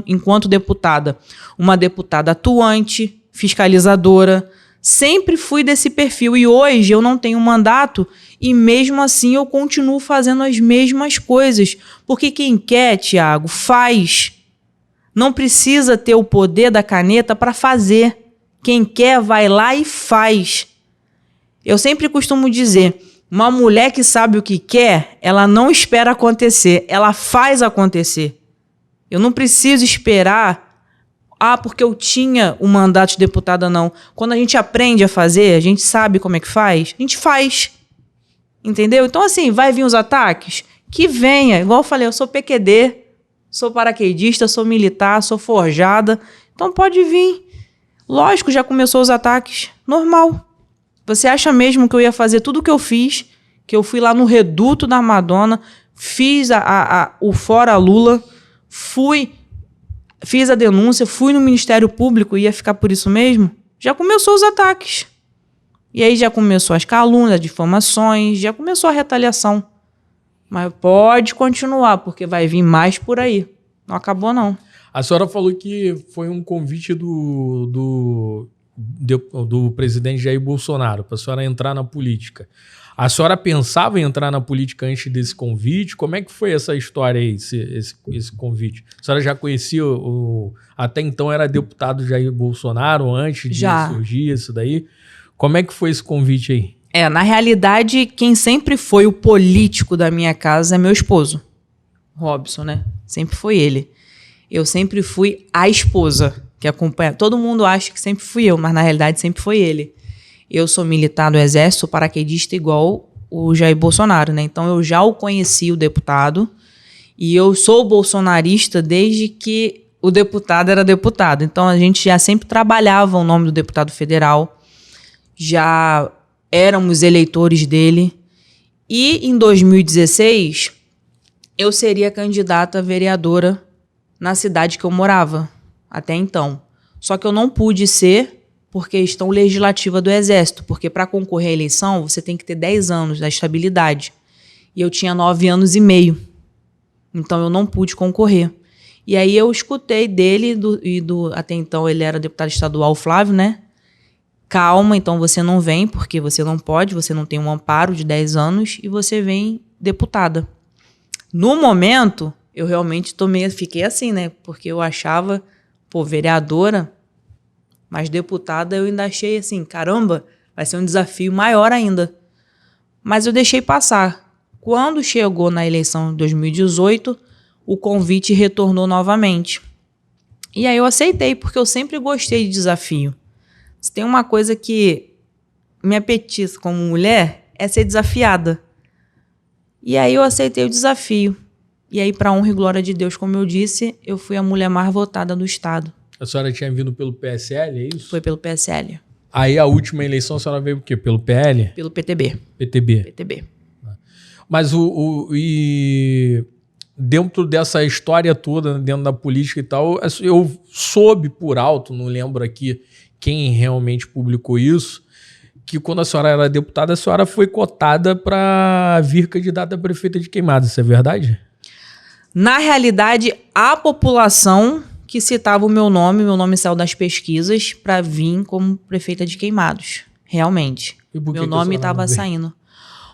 enquanto deputada, uma deputada atuante, fiscalizadora, sempre fui desse perfil. E hoje eu não tenho mandato e mesmo assim eu continuo fazendo as mesmas coisas. Porque quem quer, Tiago, faz. Não precisa ter o poder da caneta para fazer. Quem quer vai lá e faz. Eu sempre costumo dizer, uma mulher que sabe o que quer, ela não espera acontecer, ela faz acontecer. Eu não preciso esperar, porque eu tinha o mandato de deputada, não. Quando a gente aprende a fazer, a gente sabe como é que faz, a gente faz. Entendeu? Então, assim, vai vir os ataques? Que venha. Igual eu falei, eu sou PQD, sou paraquedista, sou militar, sou forjada. Então pode vir. Lógico, já começou os ataques. Normal. Você acha mesmo que eu ia fazer tudo o que eu fiz? Que eu fui lá no reduto da Madonna, fiz o Fora Lula, fiz a denúncia, fui no Ministério Público e ia ficar por isso mesmo? Já começou os ataques. E aí já começou as calúnias, as difamações, já começou a retaliação. Mas pode continuar, porque vai vir mais por aí. Não acabou, não. A senhora falou que foi um convite do presidente Jair Bolsonaro para a senhora entrar na política. A senhora pensava em entrar na política antes desse convite? Como é que foi essa história aí, esse convite? A senhora já conhecia até então era deputado Jair Bolsonaro antes de surgir isso daí? Como é que foi esse convite aí? Na realidade, quem sempre foi o político da minha casa é meu esposo, Robson, né? Sempre foi ele. Eu sempre fui a esposa que acompanha. Todo mundo acha que sempre fui eu, mas na realidade sempre foi ele. Eu sou militar do Exército, sou paraquedista igual o Jair Bolsonaro, né? Então eu já o conheci, o deputado, e eu sou bolsonarista desde que o deputado era deputado. Então a gente já sempre trabalhava o nome do deputado federal, já éramos eleitores dele. E em 2016, eu seria candidata a vereadora na cidade que eu morava, até então. Só que eu não pude ser por questão legislativa do Exército, porque para concorrer à eleição você tem que ter 10 anos da estabilidade. E eu tinha 9 anos e meio. Então eu não pude concorrer. E aí eu escutei dele, até então ele era deputado estadual, Flávio, né? Calma, então você não vem, porque você não pode, você não tem um amparo de 10 anos e você vem deputada. No momento, eu realmente fiquei assim, né? Porque eu achava, vereadora, mas deputada eu ainda achei assim, caramba, vai ser um desafio maior ainda. Mas eu deixei passar. Quando chegou na eleição de 2018, o convite retornou novamente. E aí eu aceitei, porque eu sempre gostei de desafio. Se tem uma coisa que me apetece como mulher, é ser desafiada. E aí eu aceitei o desafio. E aí, para honra e glória de Deus, como eu disse, eu fui a mulher mais votada do estado. A senhora tinha vindo pelo PSL, é isso? Foi pelo PSL. Aí a última eleição a senhora veio por quê? Pelo PL? Pelo PTB. PTB. Mas e dentro dessa história toda, dentro da política e tal, eu soube por alto, não lembro aqui quem realmente publicou isso, que quando a senhora era deputada, a senhora foi cotada para vir candidata a prefeita de Queimados. Isso é verdade? Na realidade, a população que citava o meu nome saiu das pesquisas para vir como prefeita de Queimados. Realmente. Meu nome estava saindo.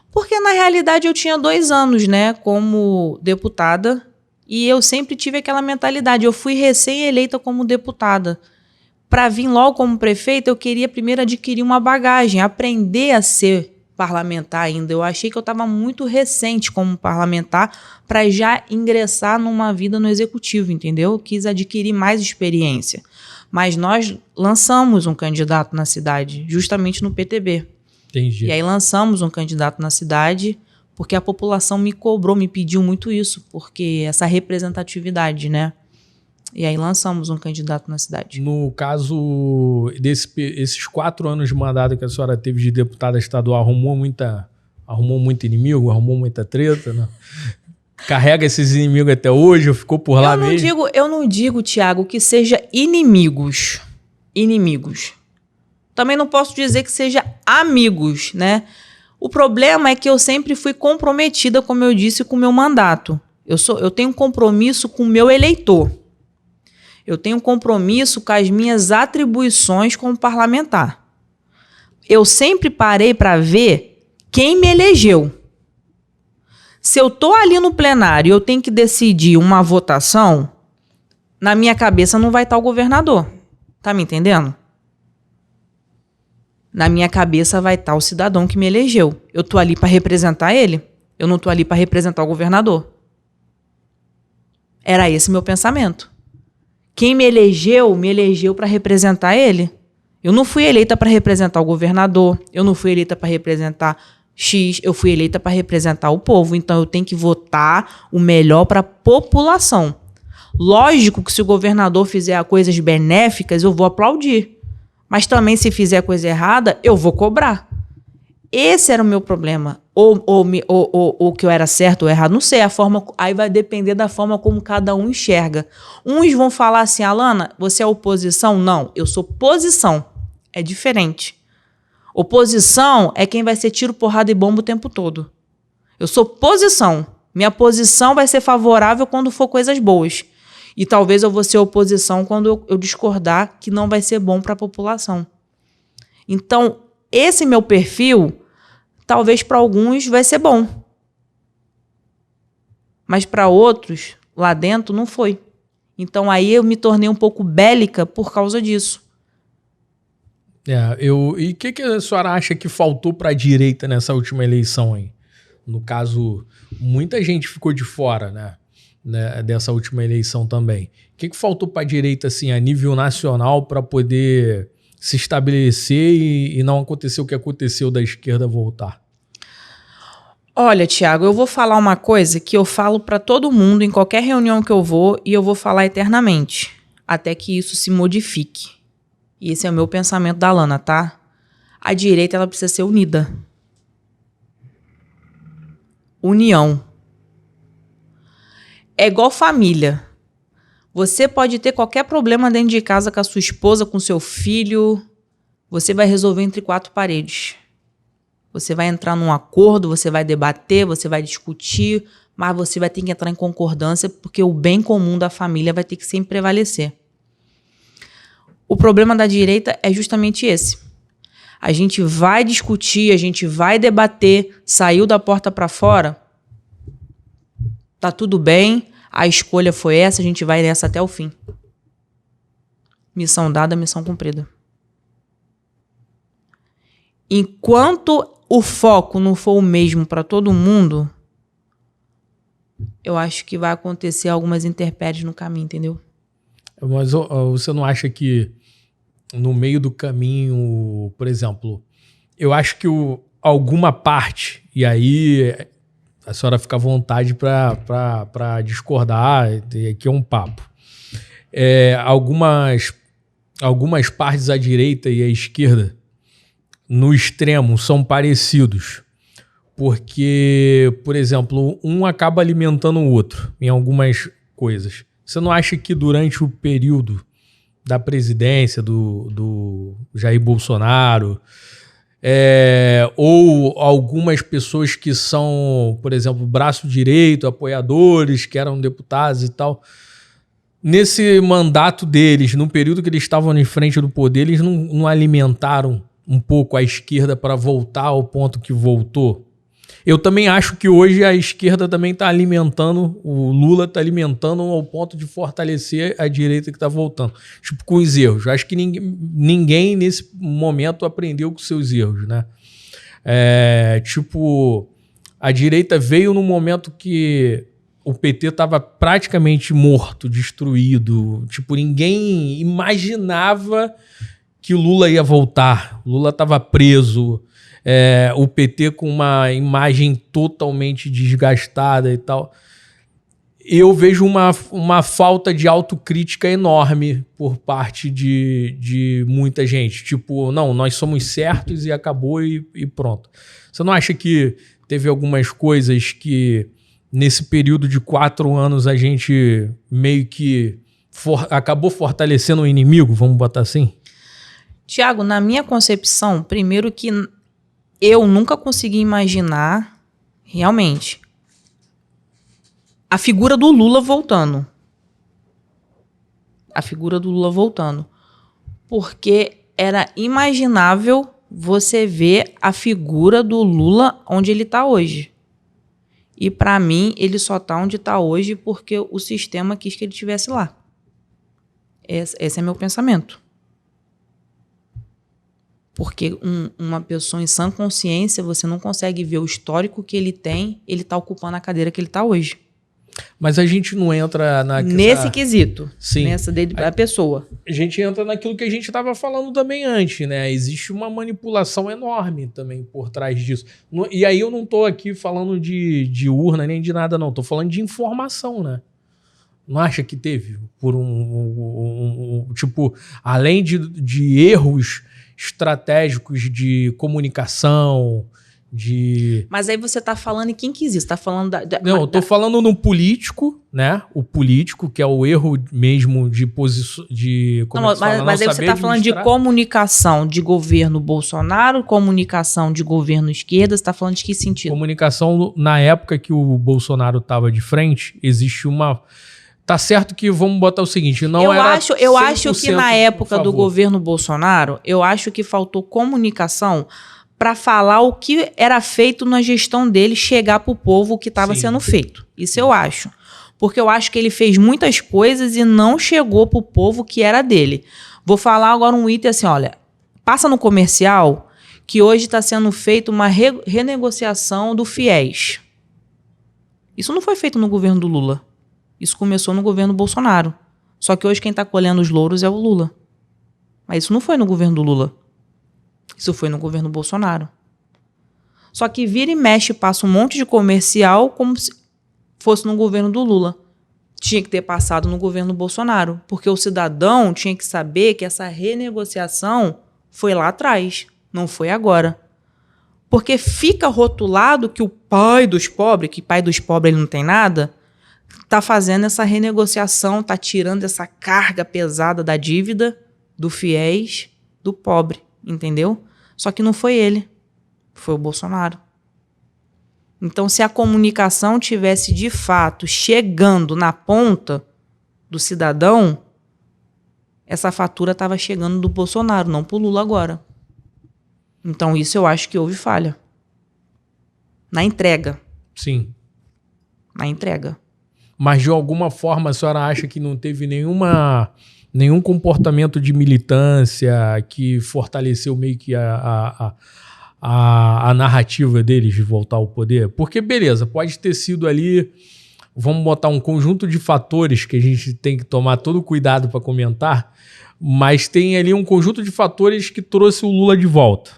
Porque, na realidade, eu tinha 2 anos, né, como deputada, e eu sempre tive aquela mentalidade. Eu fui recém-eleita como deputada. Para vir logo como prefeita, eu queria primeiro adquirir uma bagagem, aprender a ser parlamentar ainda. Eu achei que eu estava muito recente como parlamentar para já ingressar numa vida no executivo, entendeu? Eu quis adquirir mais experiência. Mas nós lançamos um candidato na cidade, justamente no PTB. Entendi. E aí lançamos um candidato na cidade porque a população me cobrou, me pediu muito isso, porque essa representatividade, né? E aí lançamos um candidato na cidade. No caso, esses 4 anos de mandato que a senhora teve de deputada estadual, arrumou muito inimigo, arrumou muita treta, não? Carrega esses inimigos até hoje, ou ficou por lá mesmo? Eu não digo, Tiago, que seja inimigos. Também não posso dizer que seja amigos, né? O problema é que eu sempre fui comprometida, como eu disse, com o meu mandato. Eu tenho um compromisso com o meu eleitor. Eu tenho um compromisso com as minhas atribuições como parlamentar. Eu sempre parei para ver quem me elegeu. Se eu estou ali no plenário e eu tenho que decidir uma votação, na minha cabeça não vai estar o governador. Tá me entendendo? Na minha cabeça vai estar o cidadão que me elegeu. Eu estou ali para representar ele. Eu não estou ali para representar o governador. Era esse meu pensamento. Quem me elegeu para representar ele. Eu não fui eleita para representar o governador. Eu não fui eleita para representar X. Eu fui eleita para representar o povo. Então eu tenho que votar o melhor para a população. Lógico que se o governador fizer coisas benéficas, eu vou aplaudir. Mas também se fizer coisa errada, eu vou cobrar. Esse era o meu problema. Ou que eu era certo ou errado, não sei. Aí vai depender da forma como cada um enxerga. Uns vão falar assim, Alana, você é oposição? Não, eu sou posição. É diferente. Oposição é quem vai ser tiro, porrada e bomba o tempo todo. Eu sou posição. Minha posição vai ser favorável quando for coisas boas. E talvez eu vou ser oposição quando eu discordar que não vai ser bom para a população. Então, esse meu perfil, talvez para alguns vai ser bom. Mas para outros, lá dentro, não foi. Então, aí eu me tornei um pouco bélica por causa disso. E o que a senhora acha que faltou para a direita nessa última eleição aí? No caso, muita gente ficou de fora, né, dessa última eleição também. O que faltou para a direita, assim, a nível nacional para poder se estabelecer e não acontecer o que aconteceu da esquerda voltar? Olha, Tiago, eu vou falar uma coisa que eu falo para todo mundo em qualquer reunião que eu vou e eu vou falar eternamente, até que isso se modifique. E esse é o meu pensamento da Alana, tá? A direita, ela precisa ser unida. União. É igual família. Você pode ter qualquer problema dentro de casa com a sua esposa, com seu filho. Você vai resolver entre quatro paredes. Você vai entrar num acordo, você vai debater, você vai discutir, mas você vai ter que entrar em concordância porque o bem comum da família vai ter que sempre prevalecer. O problema da direita é justamente esse. A gente vai discutir, a gente vai debater, saiu da porta para fora, tá tudo bem, a escolha foi essa, a gente vai nessa até o fim. Missão dada, missão cumprida. Enquanto o foco não for o mesmo para todo mundo, eu acho que vai acontecer algumas intempéries no caminho, entendeu? Mas você não acha que no meio do caminho, por exemplo, eu acho que alguma parte, e aí a senhora fica à vontade para discordar, e aqui é um papo. Algumas partes à direita e à esquerda, no extremo, são parecidos. Porque, por exemplo, um acaba alimentando o outro em algumas coisas. Você não acha que durante o período da presidência do Jair Bolsonaro, ou algumas pessoas que são, por exemplo, braço direito, apoiadores, que eram deputados e tal, nesse mandato deles, no período que eles estavam em frente do poder, eles não alimentaram um pouco a esquerda para voltar ao ponto que voltou? Eu também acho que hoje a esquerda também está alimentando, o Lula está alimentando ao ponto de fortalecer a direita que está voltando. Tipo, com os erros. Eu acho que ninguém nesse momento aprendeu com seus erros, né? A direita veio num momento que o PT estava praticamente morto, destruído. Tipo, ninguém imaginava que o Lula ia voltar. O Lula estava preso. O PT com uma imagem totalmente desgastada e tal. Eu vejo uma falta de autocrítica enorme por parte de muita gente. Tipo, não, nós somos certos e acabou e pronto. Você não acha que teve algumas coisas que nesse período de 4 anos a gente meio que acabou fortalecendo o inimigo, vamos botar assim? Tiago, na minha concepção, primeiro que eu nunca consegui imaginar, realmente, a figura do Lula voltando. A figura do Lula voltando. Porque era imaginável você ver a figura do Lula onde ele está hoje. E, para mim, ele só está onde está hoje porque o sistema quis que ele estivesse lá. Esse é meu pensamento. Porque uma pessoa em sã consciência, você não consegue ver o histórico que ele tem, ele está ocupando a cadeira que ele está hoje. Mas a gente não entra nesse quesito. Sim. Nessa da pessoa. A gente entra naquilo que a gente estava falando também antes, né? Existe uma manipulação enorme também por trás disso. E aí eu não estou aqui falando de urna nem de nada, não. Estou falando de informação, né? Não acha que teve? Por tipo, além de erros estratégicos de comunicação, Mas aí você tá falando em quem quis isso? Tá falando Não, eu tô falando no político, né? O político, que é o erro mesmo de posição. Mas aí você tá falando de comunicação de governo Bolsonaro, comunicação de governo esquerda, você tá falando de que sentido? Comunicação, na época que o Bolsonaro tava de frente, existe uma. Tá certo que vamos botar o seguinte, eu acho que na época do governo Bolsonaro, eu acho que faltou comunicação para falar o que era feito na gestão dele, chegar para o povo o que estava sendo feito. Isso eu acho. Porque eu acho que ele fez muitas coisas e não chegou para o povo que era dele. Vou falar agora um item assim, olha, passa no comercial que hoje está sendo feita uma renegociação do FIES. Isso não foi feito no governo do Lula. Isso começou no governo Bolsonaro. Só que hoje quem está colhendo os louros é o Lula. Mas isso não foi no governo do Lula. Isso foi no governo Bolsonaro. Só que vira e mexe, passa um monte de comercial como se fosse no governo do Lula. Tinha que ter passado no governo Bolsonaro. Porque o cidadão tinha que saber que essa renegociação foi lá atrás, não foi agora. Porque fica rotulado que o pai dos pobres, que pai dos pobres ele não tem nada, está fazendo essa renegociação, está tirando essa carga pesada da dívida, do FIES, do pobre, entendeu? Só que não foi ele, foi o Bolsonaro. Então, se a comunicação tivesse, de fato, chegando na ponta do cidadão, essa fatura estava chegando do Bolsonaro, não para o Lula agora. Então, isso eu acho que houve falha. Na entrega. Sim. Na entrega. Mas, de alguma forma, a senhora acha que não teve nenhum comportamento de militância que fortaleceu meio que a narrativa deles de voltar ao poder? Porque, beleza, pode ter sido ali, vamos botar um conjunto de fatores que a gente tem que tomar todo cuidado para comentar, mas tem ali um conjunto de fatores que trouxe o Lula de volta.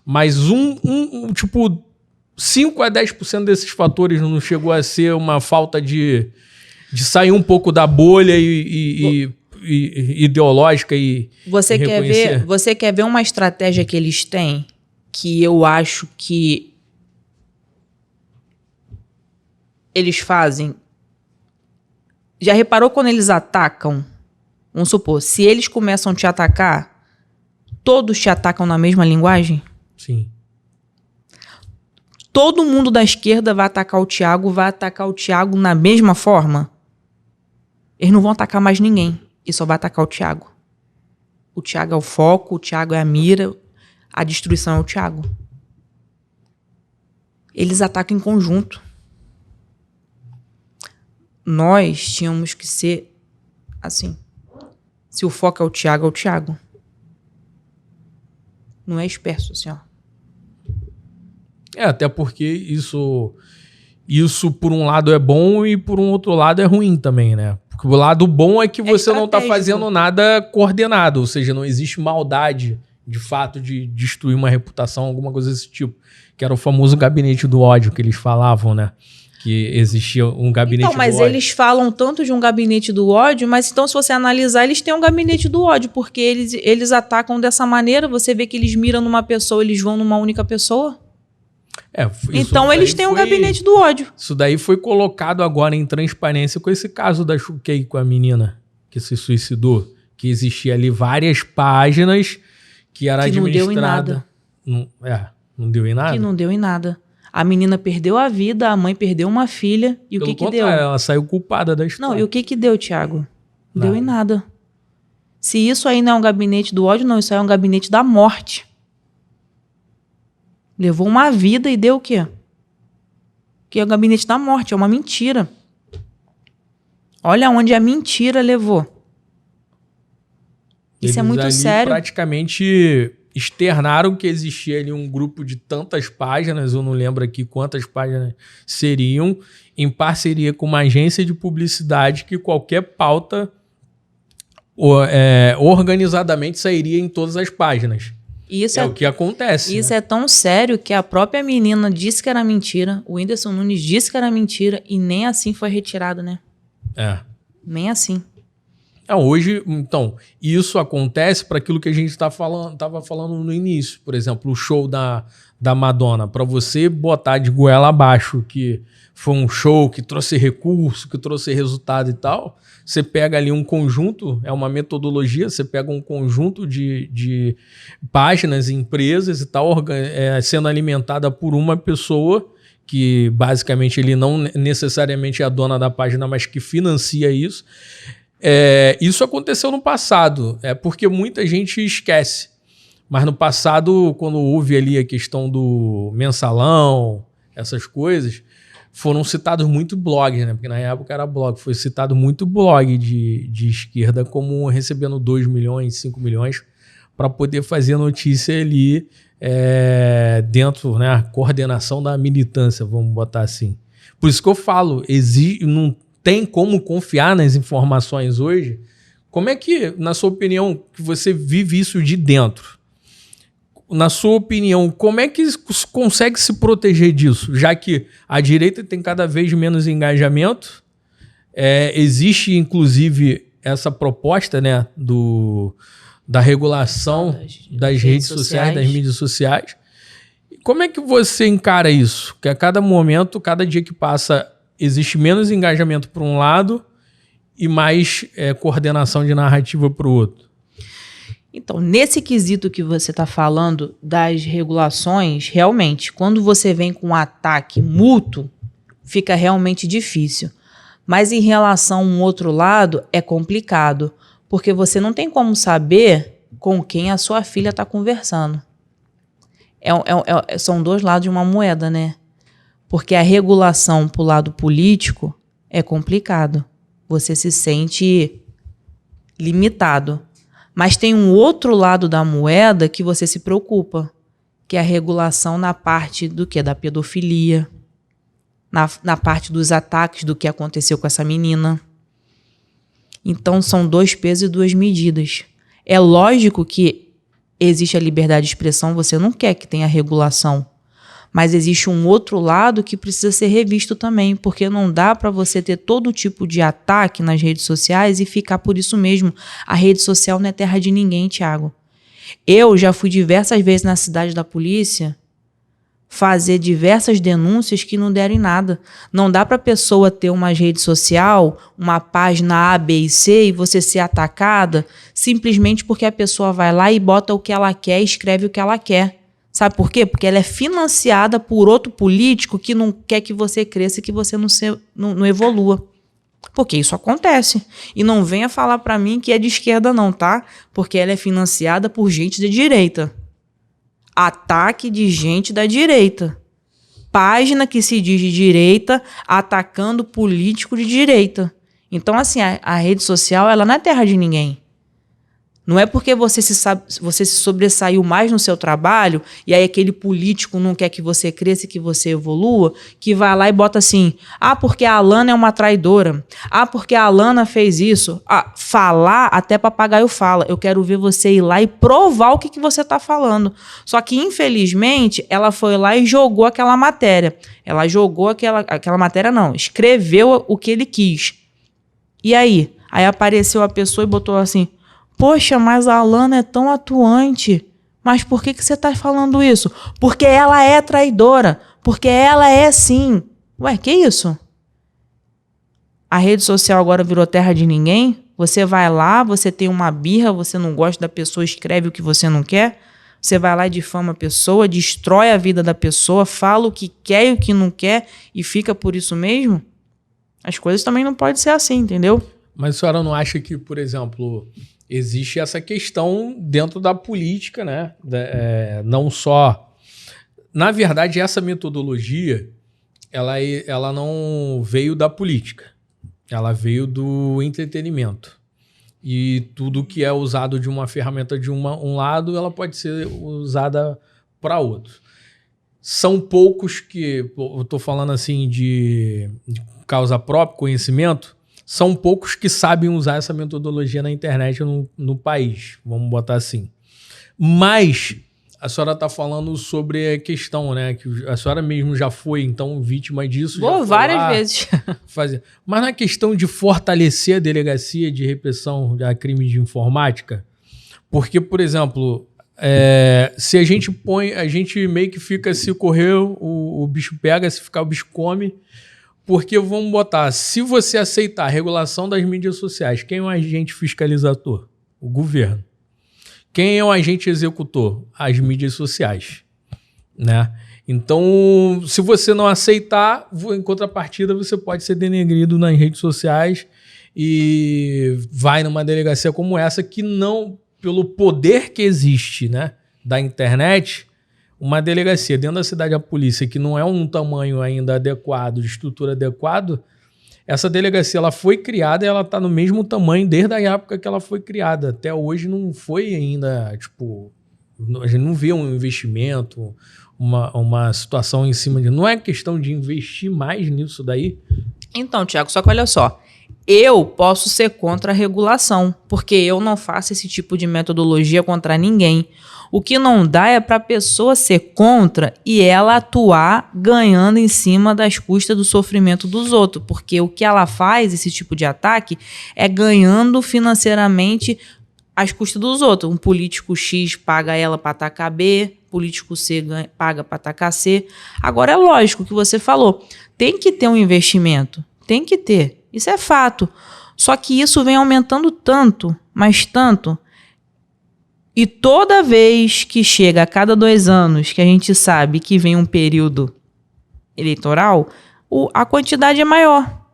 Mas tipo, 5 a 10% desses fatores não chegou a ser uma falta de sair um pouco da bolha e ideológica e reconhecer. Você quer ver uma estratégia que eles têm que eu acho que eles fazem? Já reparou quando eles atacam? Vamos supor, se eles começam a te atacar, todos te atacam na mesma linguagem? Sim. Todo mundo da esquerda vai atacar o Thiago na mesma forma? Eles não vão atacar mais ninguém. E só vai atacar o Thiago. O Thiago é o foco, o Thiago é a mira, a destruição é o Thiago. Eles atacam em conjunto. Nós tínhamos que ser assim. Se o foco é o Thiago, é o Thiago. Não é esperto, assim, ó. Até porque isso por um lado é bom e por um outro lado é ruim também, né? Porque o lado bom é que você não tá fazendo nada coordenado, ou seja, não existe maldade de fato de destruir uma reputação, alguma coisa desse tipo. Que era o famoso gabinete do ódio que eles falavam, né? Que existia um gabinete do ódio. Mas eles falam tanto de um gabinete do ódio, mas então se você analisar, eles têm um gabinete do ódio, porque eles atacam dessa maneira, você vê que eles miram numa pessoa, eles vão numa única pessoa. Então eles têm um gabinete do ódio. Isso daí foi colocado agora em transparência com esse caso da Chuquei, com a menina que se suicidou. Que existia ali várias páginas que era administrada. Não deu em nada. Não deu em nada? Que não deu em nada. A menina perdeu a vida, a mãe perdeu uma filha. E o que deu? Ela saiu culpada da história. Não, e o que deu, Thiago? Nada. Deu em nada. Se isso aí não é um gabinete do ódio, não. Isso aí é um gabinete da morte. Levou uma vida e deu o quê? Que é o gabinete da morte. É uma mentira. Olha onde a mentira levou. Isso é muito sério. Praticamente externaram que existia ali um grupo de tantas páginas, eu não lembro aqui quantas páginas seriam, em parceria com uma agência de publicidade que qualquer pauta organizadamente sairia em todas as páginas. Isso o que acontece. Isso é tão sério que a própria menina disse que era mentira, o Whindersson Nunes disse que era mentira e nem assim foi retirado, né? Nem assim. Hoje, então, isso acontece para aquilo que a gente estava falando no início. Por exemplo, o show da Madonna. Para você botar de goela abaixo que foi um show que trouxe recurso, que trouxe resultado e tal, você pega ali um conjunto, é uma metodologia, você pega um conjunto de páginas, empresas e tal, sendo alimentada por uma pessoa que basicamente ele não necessariamente é a dona da página, mas que financia isso. Isso aconteceu no passado, porque muita gente esquece. Mas no passado, quando houve ali a questão do mensalão, essas coisas, foram citados muito blogs, né? Porque na época era blog, foi citado muito blog de esquerda como recebendo 2 milhões, 5 milhões para poder fazer notícia ali dentro, né? A coordenação da militância, vamos botar assim. Por isso que eu falo, não tem como confiar nas informações hoje. Como é que, na sua opinião, que você vive isso de dentro? Na sua opinião, como é que consegue se proteger disso? Já que a direita tem cada vez menos engajamento, existe, inclusive, essa proposta, né, da regulação das redes sociais, das mídias sociais. Como é que você encara isso? Que a cada momento, cada dia que passa, existe menos engajamento para um lado e mais coordenação de narrativa para o outro. Então, nesse quesito que você está falando das regulações, realmente, quando você vem com um ataque mútuo, fica realmente difícil. Mas em relação a um outro lado, é complicado, porque você não tem como saber com quem a sua filha está conversando. São dois lados de uma moeda, né? Porque a regulação para o lado político é complicado. Você se sente limitado. Mas tem um outro lado da moeda que você se preocupa, que é a regulação na parte do quê? Da pedofilia, na parte dos ataques do que aconteceu com essa menina. Então, são 2 pesos e 2 medidas. É lógico que existe a liberdade de expressão, você não quer que tenha regulação. Mas existe um outro lado que precisa ser revisto também, porque não dá para você ter todo tipo de ataque nas redes sociais e ficar por isso mesmo. A rede social não é terra de ninguém, Thiago. Eu já fui diversas vezes na cidade da polícia fazer diversas denúncias que não deram em nada. Não dá para a pessoa ter uma rede social, uma página A, B e C e você ser atacada simplesmente porque a pessoa vai lá e bota o que ela quer e escreve o que ela quer. Sabe por quê? Porque ela é financiada por outro político que não quer que você cresça e que você não evolua. Porque isso acontece. E não venha falar para mim que é de esquerda não, tá? Porque ela é financiada por gente de direita. Ataque de gente da direita. Página que se diz de direita atacando político de direita. Então, assim, a rede social, ela não é terra de ninguém. Não é porque você se sobressaiu mais no seu trabalho e aí aquele político não quer que você cresça e que você evolua, que vai lá e bota assim, porque a Alana é uma traidora, porque a Alana fez isso. Falar, até papagaio fala. Eu quero ver você ir lá e provar o que você está falando. Só que, infelizmente, ela foi lá e jogou aquela matéria. Ela jogou aquela matéria, não. Escreveu o que ele quis. E aí? Aí apareceu a pessoa e botou assim... Poxa, mas a Alana é tão atuante. Mas por que você está falando isso? Porque ela é traidora. Porque ela é sim. Ué, que isso? A rede social agora virou terra de ninguém? Você vai lá, você tem uma birra, você não gosta da pessoa, escreve o que você não quer? Você vai lá e difama a pessoa, destrói a vida da pessoa, fala o que quer e o que não quer e fica por isso mesmo? As coisas também não podem ser assim, entendeu? Mas a senhora não acha que, por exemplo, existe essa questão dentro da política, né? Não só... Na verdade, essa metodologia, ela não veio da política. Ela veio do entretenimento. E tudo que é usado de uma ferramenta de um lado, ela pode ser usada para outro. São poucos que... Eu estou falando assim de causa própria, conhecimento. São poucos que sabem usar essa metodologia na internet no país. Vamos botar assim. Mas... A senhora está falando sobre a questão, né? Que a senhora mesmo já foi, então, vítima disso. Várias vezes. Mas na questão de fortalecer a delegacia de repressão a crimes de informática, porque, por exemplo, se a gente meio que fica, se correr, o bicho pega, se ficar, o bicho come. Porque, vamos botar, se você aceitar a regulação das mídias sociais, quem é o agente fiscalizador? O governo. Quem é o agente executor? As mídias sociais, né? Então, se você não aceitar, em contrapartida, você pode ser denegrido nas redes sociais e vai numa delegacia como essa que não, pelo poder que existe, né, da internet, uma delegacia dentro da cidade da polícia que não é um tamanho ainda adequado, de estrutura adequada, essa delegacia ela foi criada e ela está no mesmo tamanho desde a época que ela foi criada. Até hoje não foi ainda, tipo... A gente não vê um investimento, uma situação em cima de... Não é questão de investir mais nisso daí? Então, Tiago, só que olha só. Eu posso ser contra a regulação, porque eu não faço esse tipo de metodologia contra ninguém. O que não dá é para a pessoa ser contra e ela atuar ganhando em cima das custas do sofrimento dos outros. Porque o que ela faz, esse tipo de ataque, é ganhando financeiramente às custas dos outros. Um político X paga ela para atacar B, político C paga para atacar C. Agora é lógico o que você falou. Tem que ter um investimento. Tem que ter. Isso é fato. Só que isso vem aumentando tanto, mas tanto... E toda vez que chega a cada 2 anos, que a gente sabe que vem um período eleitoral, a quantidade é maior.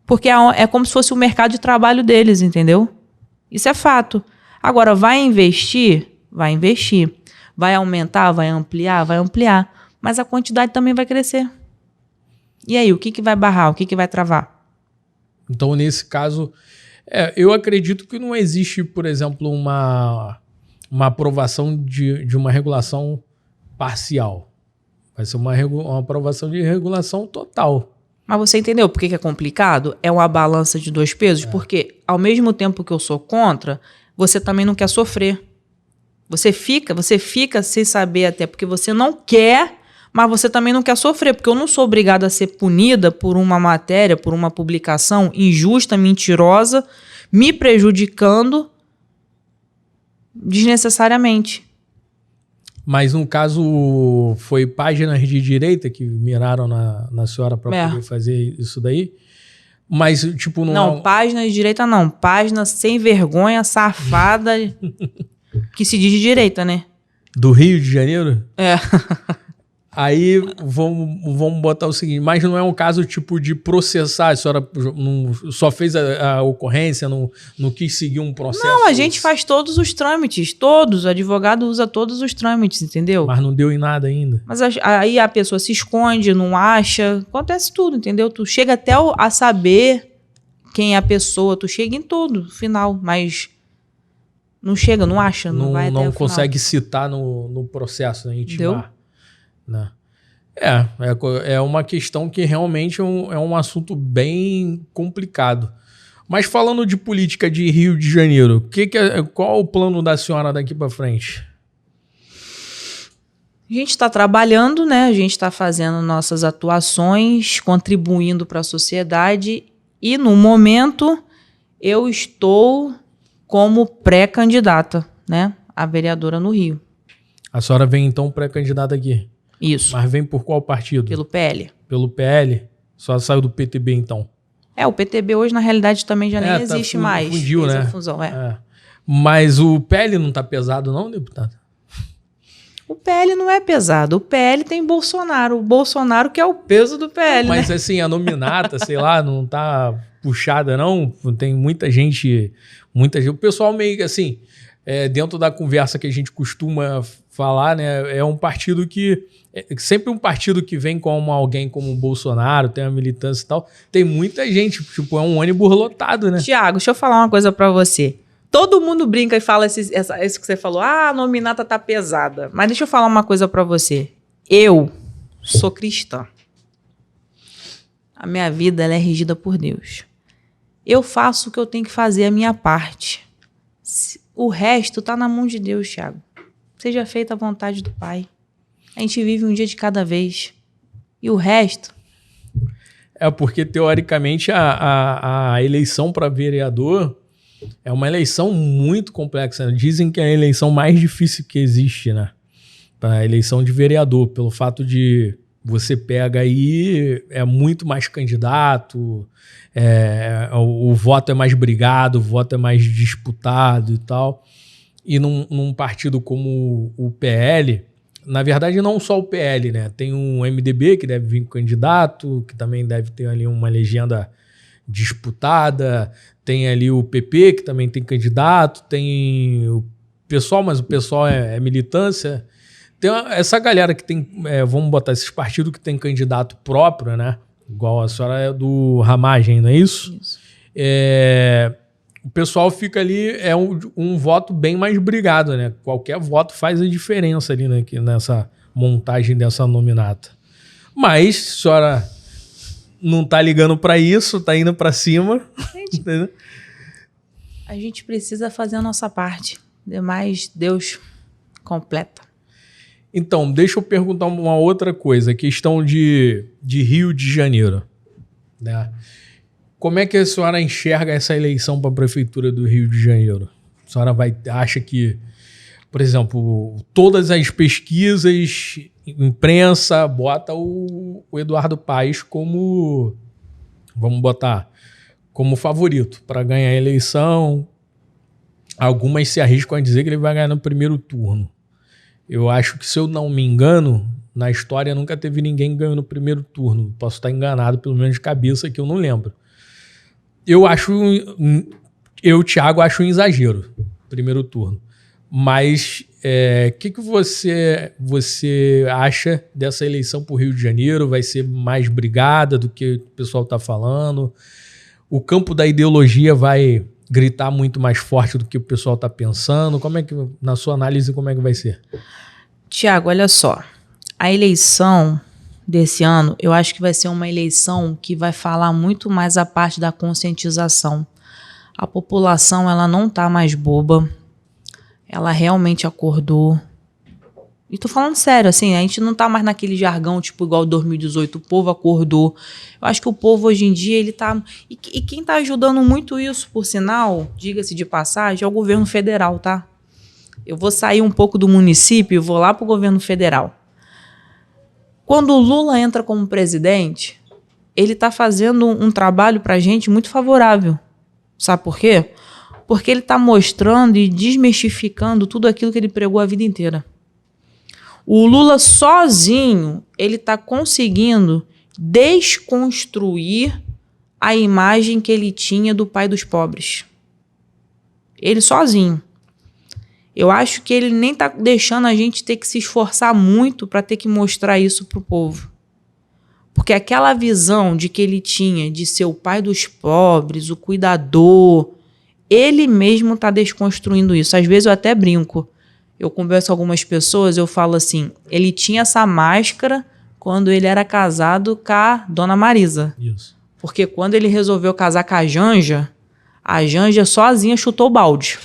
Porque é como se fosse o mercado de trabalho deles, entendeu? Isso é fato. Agora, vai investir? Vai investir. Vai aumentar? Vai ampliar? Vai ampliar. Mas a quantidade também vai crescer. E aí, o que vai barrar? O que vai travar? Então, nesse caso, eu acredito que não existe, por exemplo, uma aprovação de uma regulação parcial. Vai ser uma aprovação de regulação total. Mas você entendeu por que é complicado? É uma balança de 2 pesos? Porque, ao mesmo tempo que eu sou contra, você também não quer sofrer. Você fica sem saber até porque você não quer, mas você também não quer sofrer. Porque eu não sou obrigada a ser punida por uma matéria, por uma publicação injusta, mentirosa, me prejudicando desnecessariamente. Mas no caso foi páginas de direita que miraram na senhora para poder fazer isso daí? Mas tipo não, página de direita não, página sem vergonha, safada, que se diz de direita, né? Do Rio de Janeiro? É. Aí vamos botar o seguinte, mas não é um caso tipo de processar, a senhora só fez a ocorrência, não quis seguir um processo? Não, a gente faz todos os trâmites, todos, o advogado usa todos os trâmites, entendeu? Mas não deu em nada ainda. Mas aí a pessoa se esconde, não acha, acontece tudo, entendeu? Tu chega até a saber quem é a pessoa, tu chega em tudo, no final, mas não chega, não acha, não vai até o final. Não consegue citar no processo, né, intimar. Entendeu? Né? É uma questão que realmente é um assunto bem complicado. Mas falando de política de Rio de Janeiro, qual o plano da senhora daqui para frente? A gente está trabalhando, né? A gente está fazendo nossas atuações, contribuindo para a sociedade e, no momento, eu estou como pré-candidata, né? A vereadora no Rio. A senhora vem, então, pré-candidata aqui? Isso. Mas vem por qual partido? Pelo PL. Pelo PL? Só saiu do PTB, então? O PTB hoje, na realidade, também já nem existe mais. Fundiu, né? Fusão, Mas o PL não tá pesado não, deputado? O PL não é pesado. O PL tem Bolsonaro. O Bolsonaro que é o peso do PL, Mas né? assim, a nominata, sei lá, não tá puxada, não. Tem muita gente. O pessoal meio que assim, dentro da conversa que a gente costuma falar, né? É um partido que. Sempre um partido que vem como alguém como o Bolsonaro, tem uma militância e tal. Tem muita gente, tipo, é um ônibus lotado, né? Tiago, deixa eu falar uma coisa pra você. Todo mundo brinca e fala isso que você falou. Ah, a nominata tá pesada. Mas deixa eu falar uma coisa pra você. Eu sou cristã. A minha vida ela é regida por Deus. Eu faço o que eu tenho que fazer, a minha parte. O resto tá na mão de Deus, Tiago. Seja feita a vontade do Pai. A gente vive um dia de cada vez. E o resto... Porque, teoricamente, a eleição para vereador é uma eleição muito complexa, né? Dizem que é a eleição mais difícil que existe, né? A eleição de vereador, pelo fato de você pega aí, é muito mais candidato, o voto é mais brigado, o voto é mais disputado e tal. E num partido como o PL, na verdade não só o PL, né? Tem um MDB que deve vir com candidato, que também deve ter ali uma legenda disputada, tem ali o PP, que também tem candidato, tem o pessoal, mas o pessoal é militância. Tem essa galera que tem, vamos botar esses partidos que tem candidato próprio, né? Igual a senhora é do Ramagem, não é isso? Isso. O pessoal fica ali, um voto bem mais brigado, né? Qualquer voto faz a diferença ali, né? Nessa montagem dessa nominata. Mas, a senhora não tá ligando para isso, tá indo para cima. A gente precisa fazer a nossa parte. Demais, Deus completa. Então, deixa eu perguntar uma outra coisa. A questão de Rio de Janeiro, né? Como é que a senhora enxerga essa eleição para a Prefeitura do Rio de Janeiro? A senhora acha que, por exemplo, todas as pesquisas, imprensa, bota o Eduardo Paes como, vamos botar, como favorito para ganhar a eleição. Algumas se arriscam a dizer que ele vai ganhar no primeiro turno. Eu acho que, se eu não me engano, na história nunca teve ninguém que ganhou no primeiro turno. Posso estar enganado, pelo menos de cabeça, que eu não lembro. Thiago, acho um exagero, primeiro turno. Mas que você acha dessa eleição para o Rio de Janeiro? Vai ser mais brigada do que o pessoal está falando? O campo da ideologia vai gritar muito mais forte do que o pessoal está pensando? Como é que, na sua análise, como é que vai ser? Tiago, olha só. A eleição desse ano, eu acho que vai ser uma eleição que vai falar muito mais a parte da conscientização. A população, ela não tá mais boba. Ela realmente acordou. E tô falando sério, assim, a gente não tá mais naquele jargão, tipo, igual 2018, o povo acordou. Eu acho que o povo, hoje em dia, ele tá... E quem tá ajudando muito isso, por sinal, diga-se de passagem, é o governo federal, tá? Eu vou sair um pouco do município e vou lá pro governo federal. Quando o Lula entra como presidente, ele está fazendo um trabalho para a gente muito favorável. Sabe por quê? Porque ele está mostrando e desmistificando tudo aquilo que ele pregou a vida inteira. O Lula sozinho, ele está conseguindo desconstruir a imagem que ele tinha do pai dos pobres. Ele sozinho. Eu acho que ele nem está deixando a gente ter que se esforçar muito para ter que mostrar isso para o povo. Porque aquela visão de que ele tinha de ser o pai dos pobres, o cuidador, ele mesmo está desconstruindo isso. Às vezes eu até brinco. Eu converso com algumas pessoas, eu falo assim, ele tinha essa máscara quando ele era casado com a Dona Marisa. Isso. Porque quando ele resolveu casar com a Janja sozinha chutou o balde.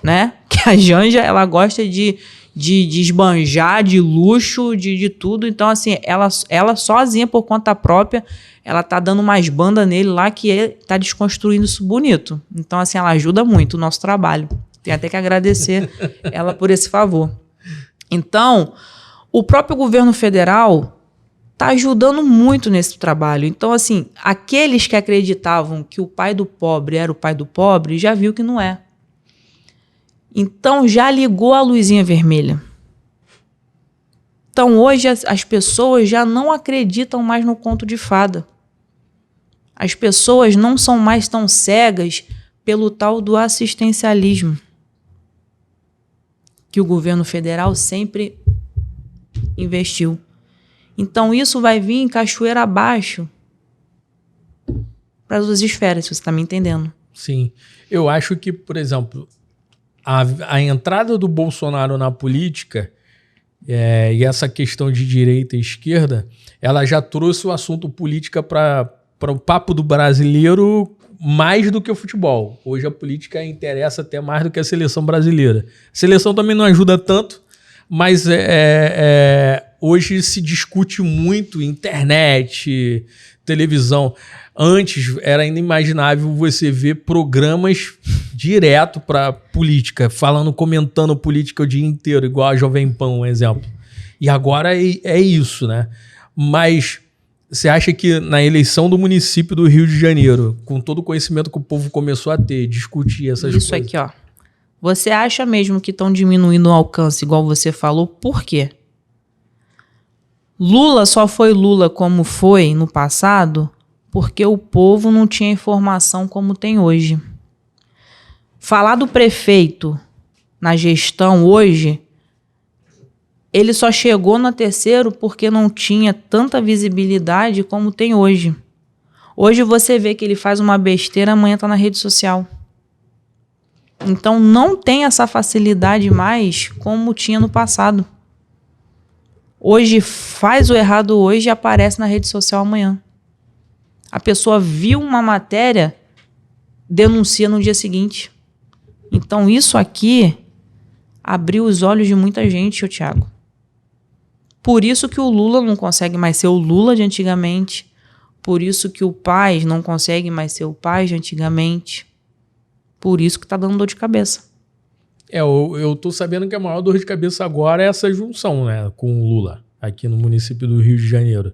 Né? Que a Janja, ela gosta de esbanjar, de luxo, de tudo. Então, assim, ela sozinha, por conta própria, ela tá dando umas bandas nele lá que tá desconstruindo isso bonito. Então, assim, ela ajuda muito o nosso trabalho. Tem até que agradecer ela por esse favor. Então, o próprio governo federal tá ajudando muito nesse trabalho. Então, assim, aqueles que acreditavam que o pai do pobre era o pai do pobre, já viu que não é. Então, já ligou a luzinha vermelha. Então, hoje, as pessoas já não acreditam mais no conto de fada. As pessoas não são mais tão cegas pelo tal do assistencialismo que o governo federal sempre investiu. Então, isso vai vir em cachoeira abaixo para as esferas, se você está me entendendo. Sim. Eu acho que, por exemplo, a entrada do Bolsonaro na política e essa questão de direita e esquerda, ela já trouxe o assunto política para o papo do brasileiro mais do que o futebol. Hoje a política interessa até mais do que a seleção brasileira. A seleção também não ajuda tanto, mas hoje se discute muito internet, televisão. Antes era inimaginável você ver programas direto para política, comentando política o dia inteiro, igual a Jovem Pan, um exemplo. E agora é isso, né? Mas você acha que na eleição do município do Rio de Janeiro, com todo o conhecimento que o povo começou a ter, discutir essas coisas... Isso aqui, ó. Você acha mesmo que estão diminuindo o alcance, igual você falou? Por quê? Lula só foi Lula como foi no passado porque o povo não tinha informação como tem hoje. Falar do prefeito na gestão hoje, ele só chegou na terceiro porque não tinha tanta visibilidade como tem hoje. Hoje você vê que ele faz uma besteira, amanhã está na rede social. Então não tem essa facilidade mais como tinha no passado. Hoje faz o errado hoje e aparece na rede social amanhã. A pessoa viu uma matéria, denuncia no dia seguinte. Então isso aqui abriu os olhos de muita gente, Thiago. Por isso que o Lula não consegue mais ser o Lula de antigamente. Por isso que o Paz não consegue mais ser o Paz de antigamente. Por isso que tá dando dor de cabeça. Eu tô sabendo que a maior dor de cabeça agora é essa junção, né, com o Lula, aqui no município do Rio de Janeiro.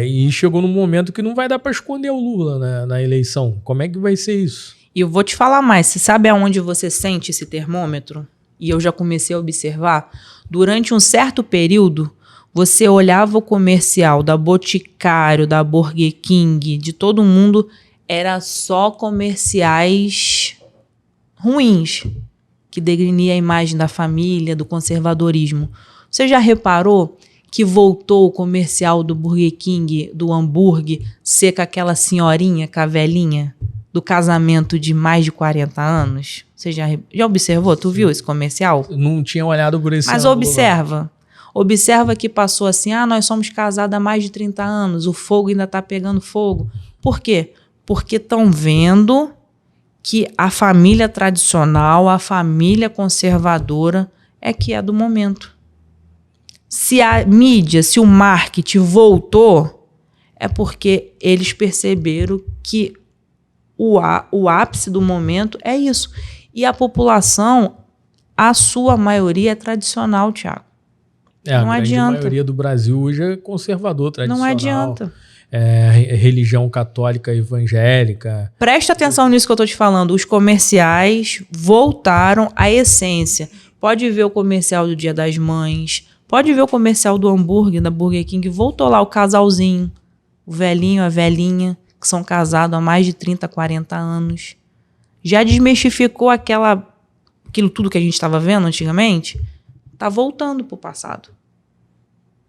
E chegou num momento que não vai dar para esconder o Lula, né, na eleição. Como é que vai ser isso? E eu vou te falar mais. Você sabe aonde você sente esse termômetro? E eu já comecei a observar. Durante um certo período, você olhava o comercial da Boticário, da Burger King, de todo mundo, era só comerciais ruins, que degrinia a imagem da família, do conservadorismo. Você já reparou que voltou o comercial do Burger King, do hambúrguer, ser com aquela senhorinha, com a velhinha, do casamento de mais de 40 anos? Você já observou? Tu viu esse comercial? Não tinha olhado por esse Mas ângulo, observa. Observa que passou assim, nós somos casados há mais de 30 anos, o fogo ainda está pegando fogo. Por quê? Porque estão vendo que a família tradicional, a família conservadora é que é do momento. Se a mídia, se o marketing voltou, é porque eles perceberam que o ápice do momento é isso. E a população, a sua maioria é tradicional, Thiago. Não adianta. A maioria do Brasil hoje é conservador, tradicional. Não adianta. Religião católica evangélica. Presta atenção nisso que eu estou te falando. Os comerciais voltaram à essência. Pode ver o comercial do Dia das Mães, pode ver o comercial do hambúrguer, da Burger King. Voltou lá o casalzinho, o velhinho, a velhinha, que são casados há mais de 30, 40 anos. Já desmistificou aquilo tudo que a gente estava vendo antigamente? Está voltando para o passado.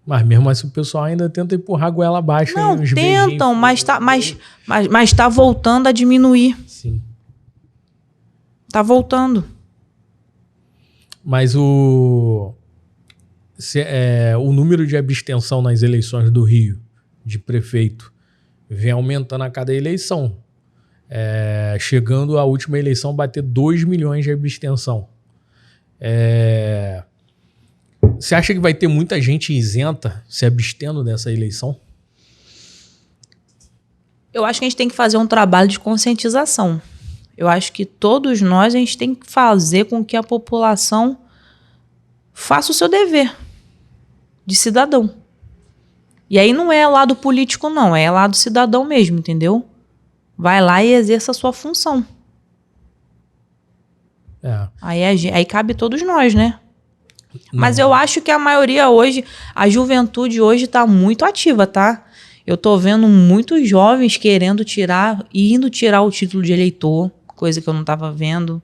Mas mesmo assim o pessoal ainda tenta empurrar a goela abaixo. Não, tentam, mas tá voltando a diminuir. Sim. Tá voltando. Mas o número de abstenção nas eleições do Rio, de prefeito, vem aumentando a cada eleição. Chegando à última eleição, bater 2 milhões de abstenção. Você acha que vai ter muita gente isenta se abstendo dessa eleição? Eu acho que a gente tem que fazer um trabalho de conscientização. Eu acho que todos nós, a gente tem que fazer com que a população faça o seu dever de cidadão. E aí não é lado político, não. É lado cidadão mesmo, entendeu? Vai lá e exerça a sua função. Aí cabe todos nós, né? Mas eu acho que a maioria hoje, a juventude hoje tá muito ativa, tá? Eu tô vendo muitos jovens querendo indo tirar o título de eleitor, coisa que eu não tava vendo.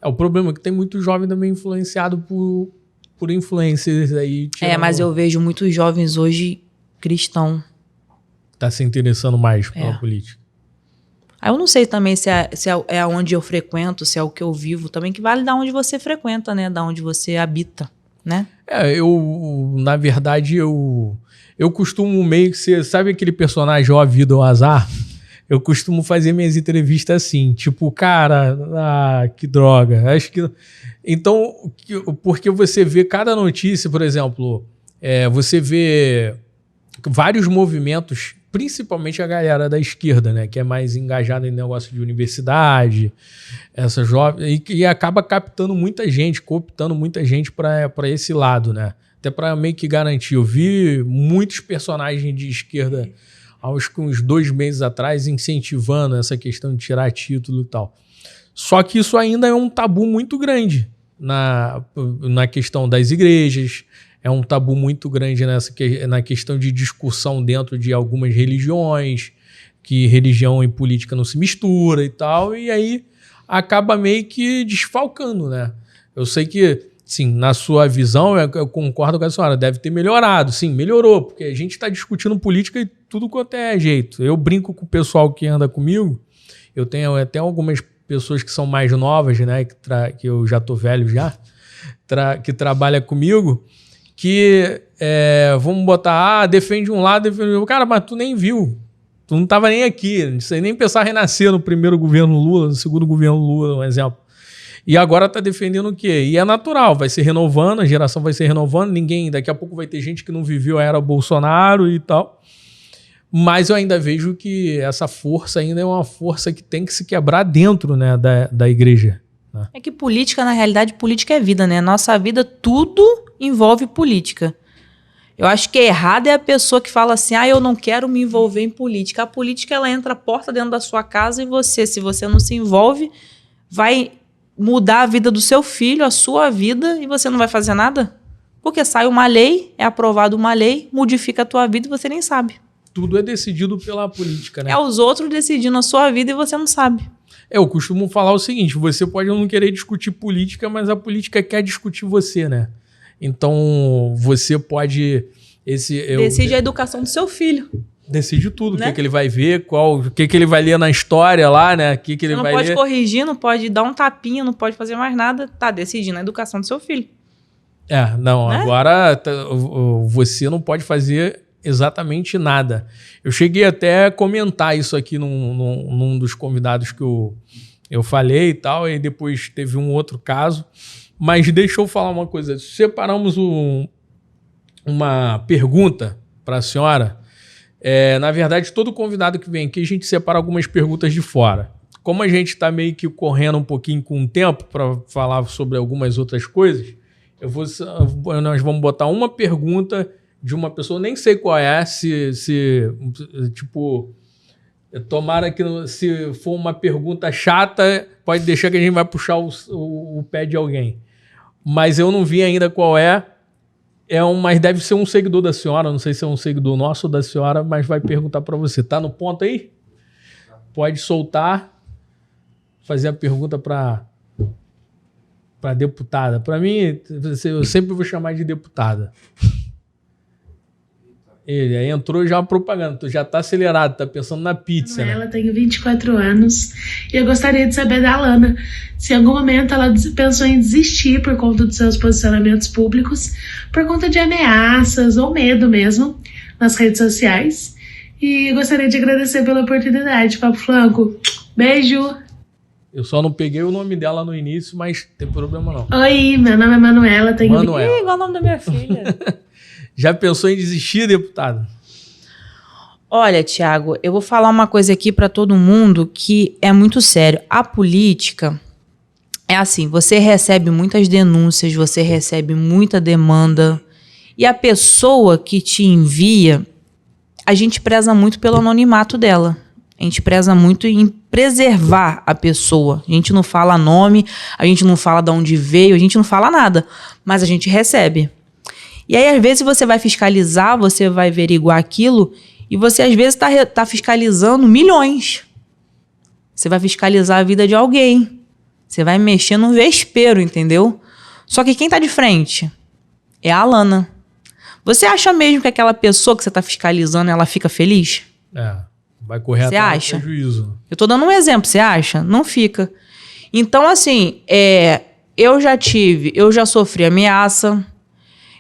O problema é que tem muito jovem também influenciado por influencers aí. Mas eu vejo muitos jovens hoje cristão. Tá se interessando mais pela política. Aí eu não sei também se é onde eu frequento, se é o que eu vivo, também que vale da onde você frequenta, né? Da onde você habita, né? Na verdade, eu costumo meio que ser, sabe aquele personagem Ó Vida ou Azar? Eu costumo fazer minhas entrevistas assim, tipo, cara, que droga. Acho que... Então, porque você vê cada notícia, por exemplo, você vê vários movimentos, principalmente a galera da esquerda, né, que é mais engajada em negócio de universidade, essa jovem, e acaba captando muita gente, cooptando muita gente para esse lado, né? Até para meio que garantir. Eu vi muitos personagens de esquerda há uns 2 meses atrás incentivando essa questão de tirar título e tal. Só que isso ainda é um tabu muito grande na questão das igrejas, é um tabu muito grande na questão de discussão dentro de algumas religiões, que religião e política não se mistura e tal, e aí acaba meio que desfalcando, né? Eu sei que, sim, na sua visão, eu concordo com a senhora, deve ter melhorado. Sim, melhorou, porque a gente está discutindo política e tudo quanto é jeito. Eu brinco com o pessoal que anda comigo, eu tenho até algumas pessoas que são mais novas, né, que eu já tô velho já, que trabalha comigo, que vamos botar, defende um lado, defende o outro. Cara, mas tu nem viu, tu não tava nem aqui, não sei nem pensar em renascer no primeiro governo Lula, no segundo governo Lula, um exemplo. E agora tá defendendo o quê? E é natural, vai se renovando, a geração vai se renovando, daqui a pouco vai ter gente que não viveu a era Bolsonaro e tal. Mas eu ainda vejo que essa força ainda é uma força que tem que se quebrar dentro, né, da igreja. Né? É que política, na realidade, política é vida, né? Nossa vida, tudo envolve política. Eu acho que errado é a pessoa que fala assim, eu não quero me envolver em política. A política, ela entra a porta dentro da sua casa e se você não se envolve, vai mudar a vida do seu filho, a sua vida, e você não vai fazer nada? Porque sai uma lei, é aprovada uma lei, modifica a tua vida e você nem sabe. Tudo é decidido pela política, né? É os outros decidindo a sua vida e você não sabe. Eu costumo falar o seguinte, você pode não querer discutir política, mas a política quer discutir você, né? Então, você pode... Decide a educação do seu filho. Decide tudo, né? O que ele vai ver, o que ele vai ler na história lá, né? O que ele vai ler. Não pode corrigir, não pode dar um tapinha, não pode fazer mais nada. Tá decidindo a educação do seu filho. Não, né? Agora você não pode fazer exatamente nada. Eu cheguei até a comentar isso aqui num dos convidados que eu falei e tal, e depois teve um outro caso. Mas deixa eu falar uma coisa. Separamos uma pergunta para a senhora. Na verdade, todo convidado que vem aqui, a gente separa algumas perguntas de fora. Como a gente está meio que correndo um pouquinho com o tempo para falar sobre algumas outras coisas, nós vamos botar uma pergunta de uma pessoa, nem sei qual é, tipo, tomara que se for uma pergunta chata, pode deixar que a gente vai puxar o pé de alguém. Mas eu não vi ainda qual é. Mas deve ser um seguidor da senhora, não sei se é um seguidor nosso ou da senhora, mas vai perguntar para você. Tá no ponto aí? Pode soltar, fazer a pergunta para deputada. Para mim, eu sempre vou chamar de deputada. Ele aí entrou já uma propaganda, tu já tá acelerado, tá pensando na pizza, né? Ela tem 24 anos e eu gostaria de saber da Alana se em algum momento ela pensou em desistir por conta dos seus posicionamentos públicos, por conta de ameaças ou medo mesmo nas redes sociais. E gostaria de agradecer pela oportunidade, Papo Flanco. Beijo! Eu só não peguei o nome dela no início, mas não tem problema não. Oi, meu nome é Manuela, tenho... Ih, igual o nome da minha filha. Já pensou em desistir, deputado? Olha, Thiago, eu vou falar uma coisa aqui para todo mundo que é muito sério. A política é assim, você recebe muitas denúncias, você recebe muita demanda, e a pessoa que te envia, a gente preza muito pelo anonimato dela. A gente preza muito em preservar a pessoa. A gente não fala nome, a gente não fala de onde veio, a gente não fala nada, mas a gente recebe. E aí, às vezes, você vai fiscalizar, você vai averiguar aquilo, e você, às vezes, tá fiscalizando milhões. Você vai fiscalizar a vida de alguém. Você vai mexer no vespeiro, entendeu? Só que quem tá de frente é a Alana. Você acha mesmo que aquela pessoa que você tá fiscalizando, ela fica feliz? Vai correr atrás do prejuízo. Eu tô dando um exemplo, você acha? Não fica. Então, assim, eu já sofri ameaça,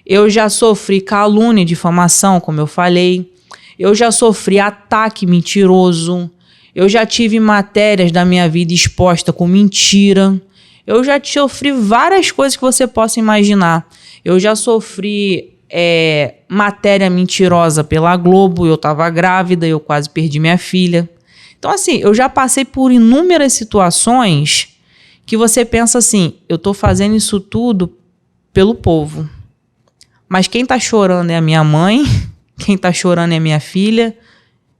eu já sofri calúnia, difamação, como eu falei, eu já sofri ataque mentiroso, eu já tive matérias da minha vida exposta com mentira, eu já sofri várias coisas que você possa imaginar. Eu já sofri matéria mentirosa pela Globo, eu tava grávida, eu quase perdi minha filha. Então, assim, eu já passei por inúmeras situações que você pensa assim, eu tô fazendo isso tudo pelo povo. Mas quem tá chorando é a minha mãe, quem tá chorando é a minha filha,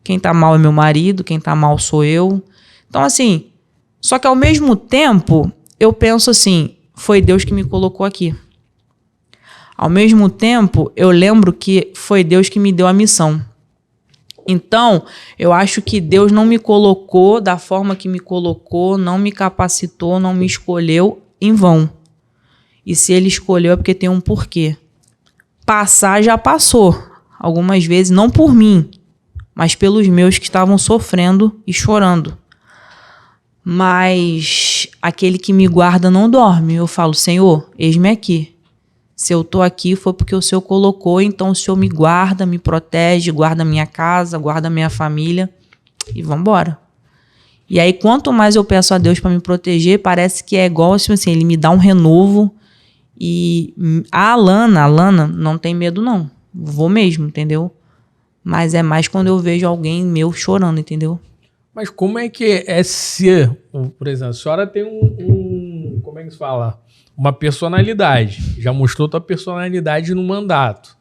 quem tá mal é meu marido, quem tá mal sou eu. Então, assim, só que ao mesmo tempo, eu penso assim, foi Deus que me colocou aqui. Ao mesmo tempo, eu lembro que foi Deus que me deu a missão. Então, eu acho que Deus não me colocou da forma que me colocou, não me capacitou, não me escolheu em vão. E se Ele escolheu é porque tem um porquê. Passar já passou. Algumas vezes, não por mim, mas pelos meus que estavam sofrendo e chorando. Mas aquele que me guarda não dorme. Eu falo, Senhor, eis-me aqui. Se eu tô aqui foi porque o Senhor colocou, então o Senhor me guarda, me protege, guarda minha casa, guarda minha família e vambora. E aí, quanto mais eu peço a Deus para me proteger, parece que é igual assim, Ele me dá um renovo. E a Alana não tem medo não, vou mesmo, entendeu? Mas é mais quando eu vejo alguém meu chorando, entendeu? Mas como é que é ser, por exemplo, a senhora tem como é que se fala? Uma personalidade. Já mostrou tua personalidade no mandato.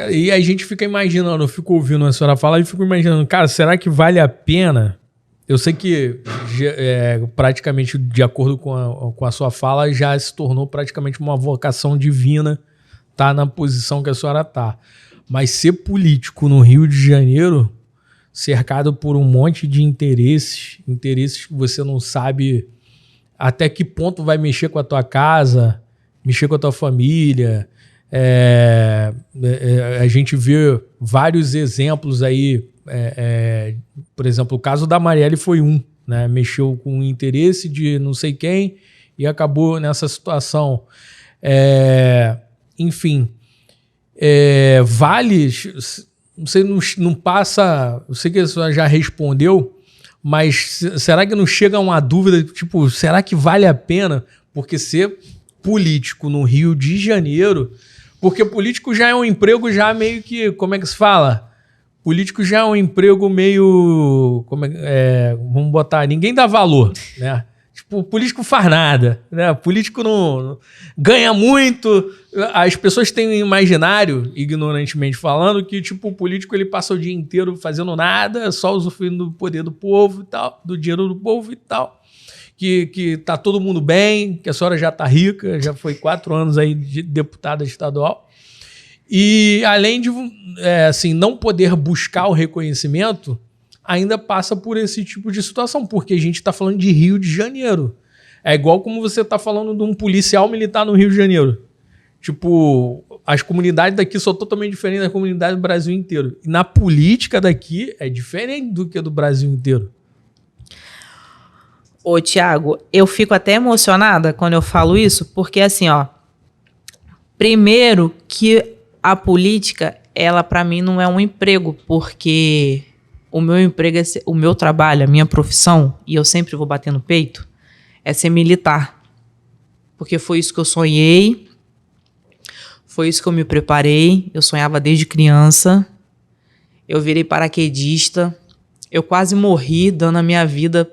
E a gente fica imaginando, eu fico ouvindo a senhora falar e fico imaginando, cara, será que vale a pena? Eu sei que praticamente, de acordo com a sua fala, já se tornou praticamente uma vocação divina tá na posição que a senhora tá. Mas ser político no Rio de Janeiro, cercado por um monte de interesses que você não sabe até que ponto vai mexer com a tua casa, mexer com a tua família. A gente vê vários exemplos aí. Por exemplo, o caso da Marielle foi né? Mexeu com o interesse de não sei quem e acabou nessa situação. Enfim, vale... Você não passa... Eu sei que a senhora já respondeu, mas será que não chega uma dúvida, tipo, será que vale a pena? Porque ser político no Rio de Janeiro... Porque político já é um emprego já meio que... Como é que se fala? Político já é um emprego meio... vamos botar... Ninguém dá valor, né? Tipo, político faz nada, né? Político não ganha muito. As pessoas têm um imaginário, ignorantemente falando, que tipo, o político ele passa o dia inteiro fazendo nada, só usufruindo do poder do povo e tal, do dinheiro do povo e tal. Que tá todo mundo bem, que a senhora já tá rica, já foi 4 anos aí de deputada estadual. E além de assim, não poder buscar o reconhecimento, ainda passa por esse tipo de situação, porque a gente está falando de Rio de Janeiro. É igual como você está falando de um policial militar no Rio de Janeiro. Tipo, as comunidades daqui são totalmente diferentes da comunidade do Brasil inteiro. E na política daqui é diferente do que do Brasil inteiro. Ô, Thiago, eu fico até emocionada quando eu falo isso, porque assim, ó, primeiro que a política, ela para mim não é um emprego, porque o meu emprego, o meu trabalho, a minha profissão, e eu sempre vou bater no peito, é ser militar. Porque foi isso que eu sonhei, foi isso que eu me preparei, eu sonhava desde criança, eu virei paraquedista, eu quase morri dando a minha vida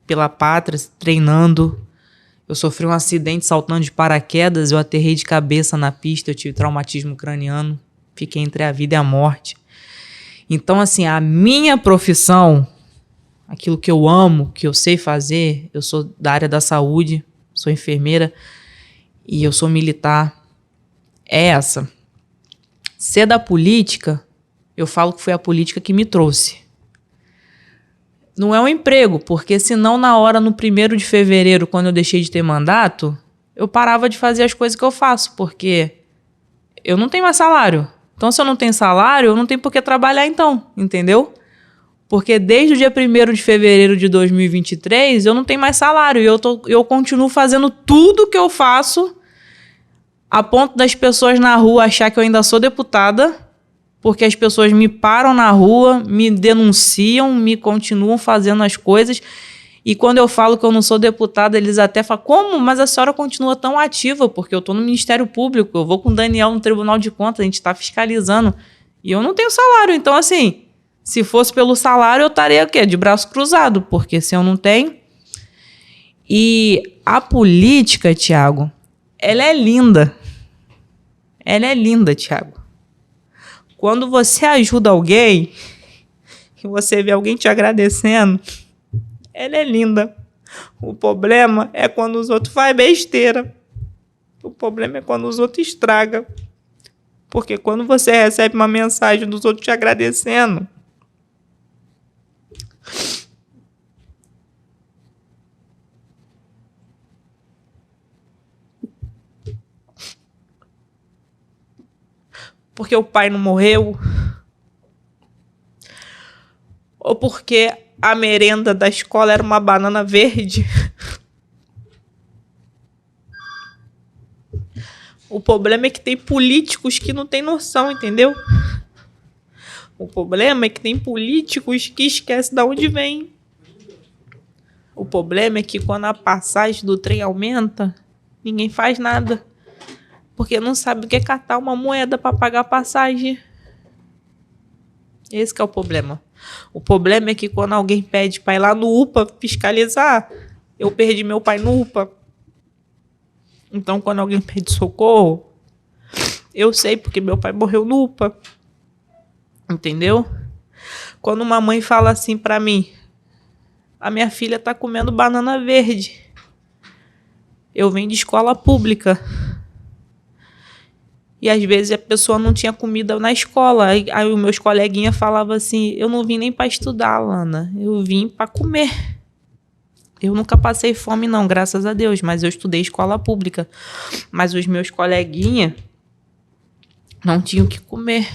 pela pátria, treinando. Eu sofri um acidente saltando de paraquedas, eu aterrei de cabeça na pista, eu tive traumatismo craniano, fiquei entre a vida e a morte. Então, assim, a minha profissão, aquilo que eu amo, que eu sei fazer, eu sou da área da saúde, sou enfermeira e eu sou militar, é essa. Ser da política, eu falo que foi a política que me trouxe. Não é um emprego, porque senão na hora, no 1º de fevereiro, quando eu deixei de ter mandato, eu parava de fazer as coisas que eu faço, porque eu não tenho mais salário. Então, se eu não tenho salário, eu não tenho por que trabalhar então, entendeu? Porque desde o dia 1º de fevereiro de 2023, eu não tenho mais salário. E eu continuo fazendo tudo que eu faço a ponto das pessoas na rua achar que eu ainda sou deputada, porque as pessoas me param na rua, me denunciam, me continuam fazendo as coisas. E quando eu falo que eu não sou deputada, eles até falam, como? Mas a senhora continua tão ativa, porque eu estou no Ministério Público, eu vou com o Daniel no Tribunal de Contas, a gente está fiscalizando. E eu não tenho salário, então assim, se fosse pelo salário, eu estaria o quê? De braço cruzado, porque se eu não tenho... E a política, Tiago, ela é linda. Ela é linda, Tiago. Quando você ajuda alguém, e você vê alguém te agradecendo, ela é linda. O problema é quando os outros fazem besteira. O problema é quando os outros estragam. Porque quando você recebe uma mensagem dos outros te agradecendo, porque o pai não morreu, ou porque a merenda da escola era uma banana verde. O problema é que tem políticos que não têm noção, entendeu? O problema é que tem políticos que esquecem de onde vem. O problema é que quando a passagem do trem aumenta, ninguém faz nada. Porque não sabe o que é catar uma moeda para pagar a passagem. Esse que é o problema. O problema é que quando alguém pede para ir lá no UPA fiscalizar, eu perdi meu pai no UPA. Então, quando alguém pede socorro, eu sei porque meu pai morreu no UPA. Entendeu? Quando uma mãe fala assim para mim, a minha filha tá comendo banana verde. Eu venho de escola pública. E às vezes a pessoa não tinha comida na escola. Aí os meus coleguinhas falavam assim, eu não vim nem para estudar, Lana. Eu vim para comer. Eu nunca passei fome não, graças a Deus. Mas eu estudei escola pública. Mas os meus coleguinhas não tinham o que comer.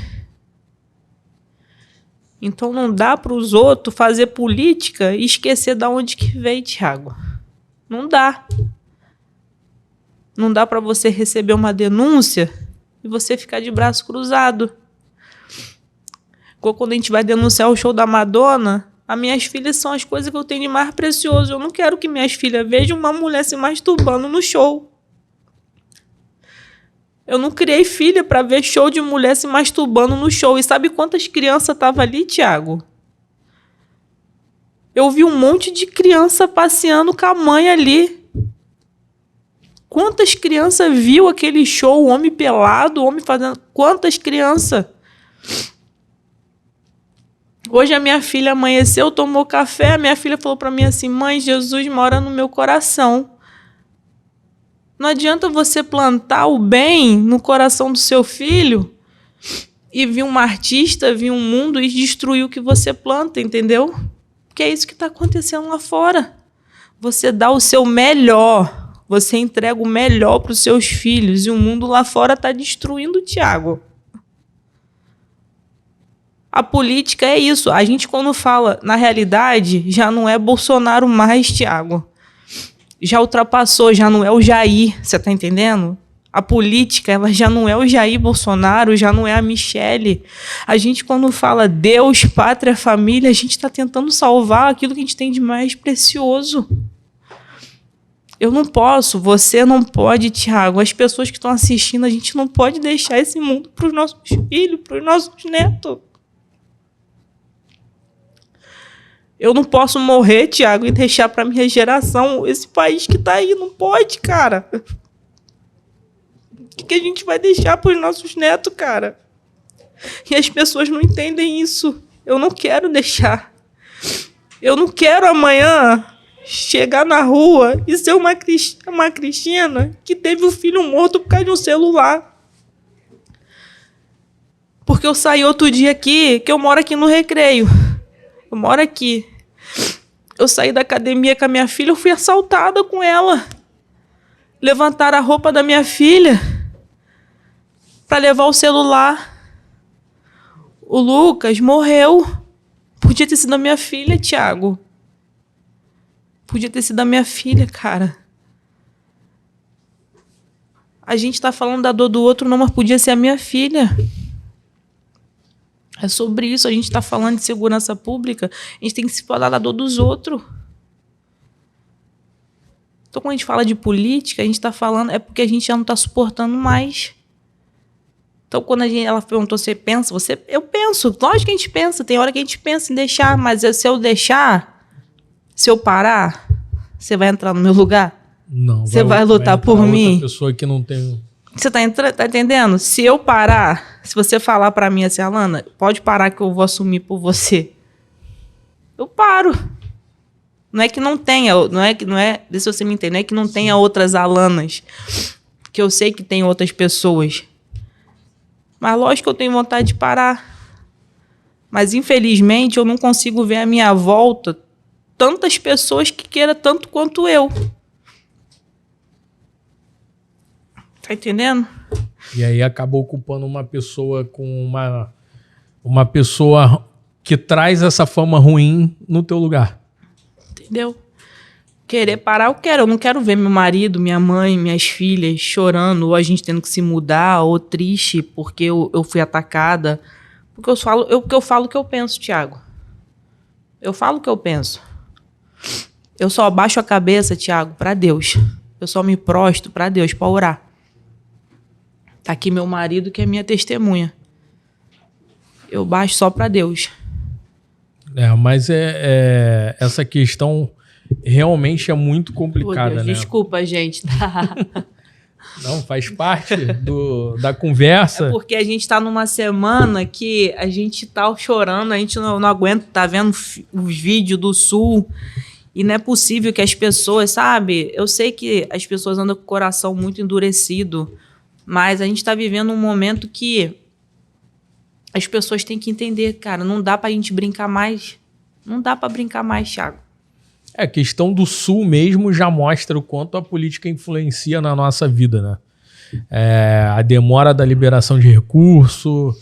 Então não dá para os outros fazer política e esquecer de onde que veio, Tiago. Não dá. Não dá para você receber uma denúncia e você ficar de braço cruzado. Quando a gente vai denunciar o show da Madonna, as minhas filhas são as coisas que eu tenho de mais precioso. Eu não quero que minhas filhas vejam uma mulher se masturbando no show. Eu não criei filha para ver show de mulher se masturbando no show. E sabe quantas crianças estavam ali, Tiago? Eu vi um monte de criança passeando com a mãe ali. Quantas crianças viu aquele show, o homem pelado, o homem fazendo... Quantas crianças? Hoje a minha filha amanheceu, tomou café, a minha filha falou para mim assim, mãe, Jesus mora no meu coração. Não adianta você plantar o bem no coração do seu filho e vir um artista, vir um mundo e destruir o que você planta, entendeu? Porque é isso que está acontecendo lá fora. Você dá o seu melhor. Você entrega o melhor para os seus filhos e o mundo lá fora está destruindo o Tiago. A política é isso. A gente, quando fala, na realidade, já não é Bolsonaro mais, Tiago. Já ultrapassou, já não é o Jair. Você está entendendo? A política, ela já não é o Jair Bolsonaro, já não é a Michele. A gente, quando fala Deus, pátria, família, a gente está tentando salvar aquilo que a gente tem de mais precioso. Eu não posso, você não pode, Tiago. As pessoas que estão assistindo, a gente não pode deixar esse mundo para os nossos filhos, para os nossos netos. Eu não posso morrer, Tiago, e deixar para minha geração esse país que está aí. Não pode, cara. O que a gente vai deixar para os nossos netos, cara? E as pessoas não entendem isso. Eu não quero deixar. Eu não quero amanhã chegar na rua e ser uma Cristina que teve um filho morto por causa de um celular. Porque eu saí outro dia aqui, que eu moro aqui no Recreio. Eu moro aqui. Eu saí da academia com a minha filha, eu fui assaltada com ela. Levantaram a roupa da minha filha para levar o celular. O Lucas morreu. Podia ter sido a minha filha, Thiago. Podia ter sido a minha filha, cara. A gente tá falando da dor do outro, não, mas podia ser a minha filha. É sobre isso. A gente tá falando de segurança pública. A gente tem que se falar da dor dos outros. Então, quando a gente fala de política, a gente tá falando... É porque a gente já não tá suportando mais. Então, quando ela perguntou, você pensa? Eu penso. Lógico que a gente pensa. Tem hora que a gente pensa em deixar. Mas se eu deixar, se eu parar, você vai entrar no meu lugar? Não. Você vai lutar por mim? Outra pessoa que não tem... Você tá entendendo? Se eu parar, se você falar pra mim assim, Alana, pode parar que eu vou assumir por você. Eu paro. Não é que não tenha, vê se você me entende, não é que não tenha outras Alanas, que eu sei que tem outras pessoas. Mas lógico que eu tenho vontade de parar. Mas infelizmente eu não consigo ver à minha volta tantas pessoas que queiram tanto quanto eu. Tá entendendo? E aí acaba ocupando uma pessoa com uma pessoa que traz essa fama ruim no teu lugar. Entendeu? Querer parar, eu quero. Eu não quero ver meu marido, minha mãe, minhas filhas chorando, ou a gente tendo que se mudar, ou triste porque eu fui atacada. Porque eu falo o que eu penso, Thiago. Eu falo o que eu penso. Eu só abaixo a cabeça, Thiago, pra Deus. Eu só me prostro pra Deus, pra orar. Tá aqui meu marido, que é minha testemunha. Eu baixo só pra Deus. Mas essa questão realmente é muito complicada, Deus, né? Desculpa, gente. Tá? Não, faz parte da conversa. É porque a gente tá numa semana que a gente tá chorando, a gente não aguenta, tá vendo os vídeos do Sul, e não é possível que as pessoas, sabe? Eu sei que as pessoas andam com o coração muito endurecido, mas a gente tá vivendo um momento que as pessoas têm que entender, cara, não dá pra gente brincar mais. Não dá pra brincar mais, Thiago. A questão do Sul mesmo já mostra o quanto a política influencia na nossa vida, né? A demora da liberação de recurso,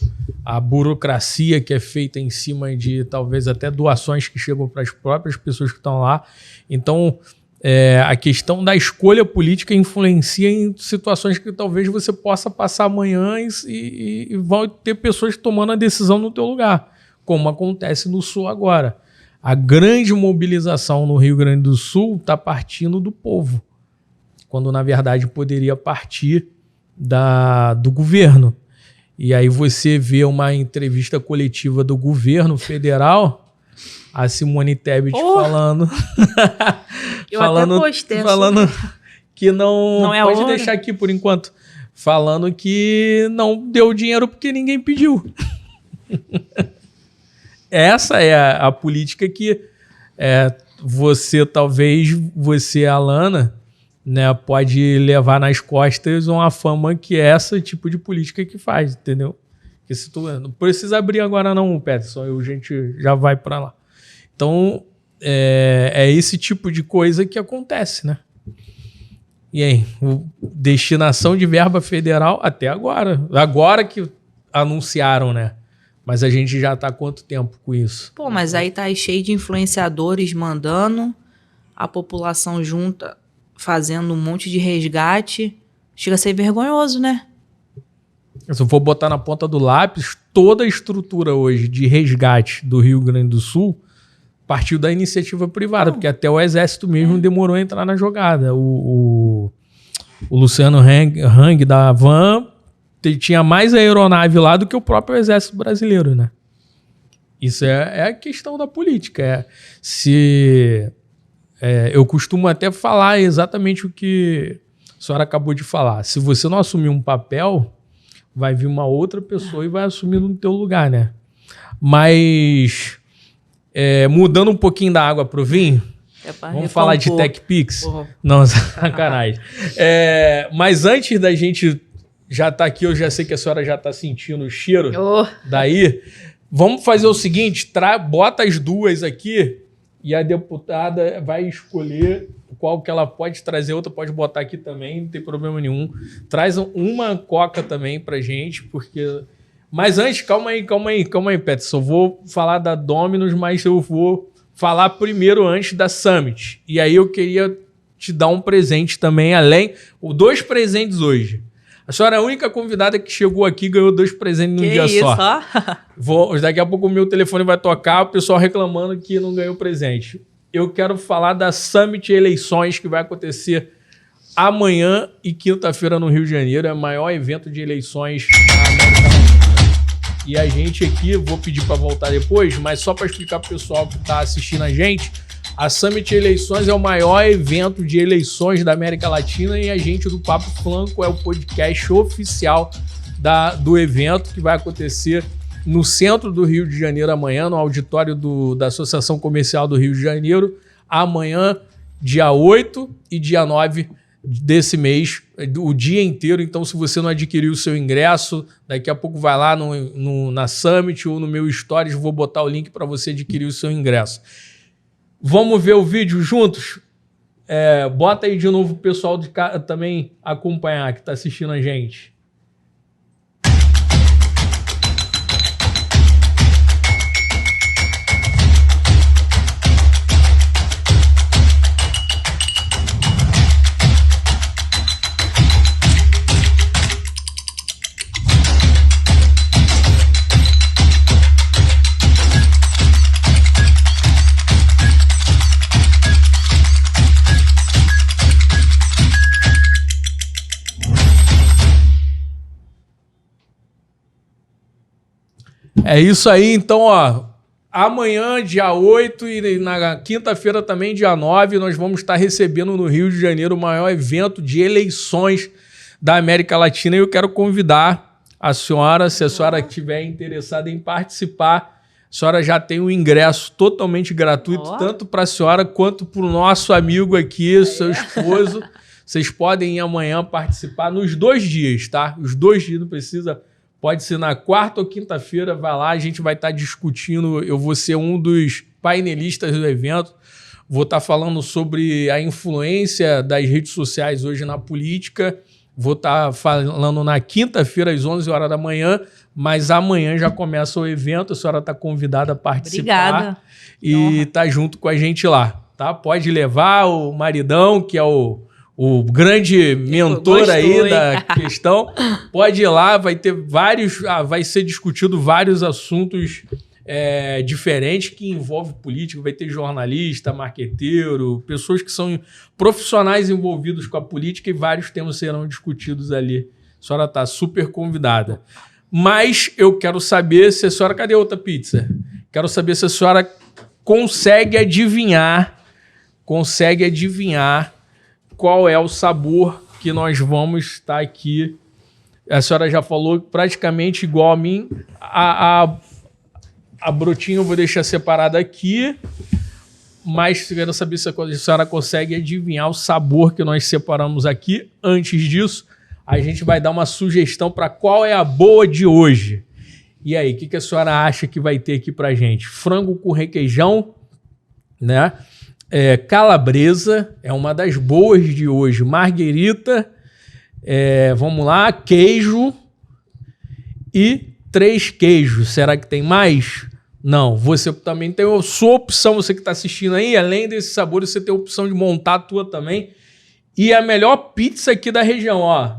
a burocracia que é feita em cima de talvez até doações que chegam para as próprias pessoas que estão lá. Então, a questão da escolha política influencia em situações que talvez você possa passar amanhã e vão ter pessoas tomando a decisão no teu lugar, como acontece no Sul agora. A grande mobilização no Rio Grande do Sul está partindo do povo, quando na verdade poderia partir do governo. E aí você vê uma entrevista coletiva do governo federal, a Simone Tebet falando... Eu até postei. Falando que não é pode hora. deixar aqui por enquanto. Falando que não deu dinheiro porque ninguém pediu. Essa é a política que você, Alana, né, pode levar nas costas uma fama que é esse tipo de política que faz, entendeu? Que se tu, não precisa abrir agora não, Peterson, a gente já vai para lá. Então, é esse tipo de coisa que acontece, né? E aí, destinação de verba federal até agora. Agora que anunciaram, né? Mas a gente já tá há quanto tempo com isso? Pô, mas aí tá aí cheio de influenciadores mandando, a população junta fazendo um monte de resgate. Chega a ser vergonhoso, né? Se eu for botar na ponta do lápis, toda a estrutura hoje de resgate do Rio Grande do Sul partiu da iniciativa privada, porque até o Exército mesmo demorou a entrar na jogada. O Luciano Hang da Van tinha mais aeronave lá do que o próprio Exército brasileiro, né? Isso é a questão da política. Eu costumo até falar exatamente o que a senhora acabou de falar. Se você não assumir um papel, vai vir uma outra pessoa e vai assumir no teu lugar, né? Mas, mudando um pouquinho da água pro vinho, vamos falar de TechPix? Não, sacanagem. Mas antes da gente já tá aqui, eu já sei que a senhora já tá sentindo o cheiro daí. Vamos fazer o seguinte, bota as duas aqui e a deputada vai escolher qual que ela pode trazer, outra pode botar aqui também, não tem problema nenhum. Traz uma coca também pra gente, porque... Mas antes, calma aí, Peterson. Eu vou falar da Domino's, mas eu vou falar primeiro antes da Summit. E aí eu queria te dar um presente também, dois presentes hoje. A senhora é a única convidada que chegou aqui e ganhou 2 presentes num dia só. Daqui a pouco o meu telefone vai tocar, o pessoal reclamando que não ganhou presente. Eu quero falar da Summit Eleições, que vai acontecer amanhã e quinta-feira no Rio de Janeiro. É o maior evento de eleições da América Latina. E a gente aqui, vou pedir para voltar depois, mas só para explicar para o pessoal que está assistindo a gente, a Summit Eleições é o maior evento de eleições da América Latina e a gente do Papo Flanco é o podcast oficial do evento que vai acontecer no centro do Rio de Janeiro amanhã, no auditório da Associação Comercial do Rio de Janeiro, amanhã, dia 8 e dia 9 desse mês, o dia inteiro. Então, se você não adquiriu o seu ingresso, daqui a pouco vai lá na Summit ou no meu Stories, vou botar o link para você adquirir o seu ingresso. Vamos ver o vídeo juntos? Bota aí de novo o pessoal de cá também acompanhar, que está assistindo a gente. É isso aí, então, amanhã, dia 8 e na quinta-feira também, dia 9, nós vamos estar recebendo no Rio de Janeiro o maior evento de eleições da América Latina e eu quero convidar a senhora, se a senhora estiver interessada em participar, a senhora já tem um ingresso totalmente gratuito, tanto para a senhora quanto para o nosso amigo aqui, seu esposo. Vocês podem ir amanhã participar nos 2 dias, tá? Os 2 dias, não precisa... Pode ser na quarta ou quinta-feira, vai lá, a gente vai estar discutindo, eu vou ser um dos painelistas do evento, vou estar falando sobre a influência das redes sociais hoje na política, vou estar falando na quinta-feira às 11 horas da manhã, mas amanhã já começa o evento, a senhora está convidada a participar. Obrigada. E tá junto com a gente lá, tá? Pode levar o maridão, que é o grande mentor aí da questão, pode ir lá, vai ter vai ser discutido vários assuntos diferentes que envolvem política, vai ter jornalista, marqueteiro, pessoas que são profissionais envolvidos com a política e vários temas serão discutidos ali. A senhora está super convidada. Mas eu quero saber se a senhora... Cadê outra pizza? Quero saber se a senhora consegue adivinhar qual é o sabor que nós vamos estar aqui. A senhora já falou praticamente igual a mim. A brotinha eu vou deixar separada aqui, mas eu quero saber se a senhora consegue adivinhar o sabor que nós separamos aqui. Antes disso, a gente vai dar uma sugestão para qual é a boa de hoje. E aí, o que a senhora acha que vai ter aqui pra gente? Frango com requeijão, né? Calabresa, é uma das boas de hoje. Marguerita, vamos lá, queijo e 3 queijos. Será que tem mais? Não, você também tem a sua opção, você que está assistindo aí, além desses sabores, você tem a opção de montar a tua também. E a melhor pizza aqui da região, ó,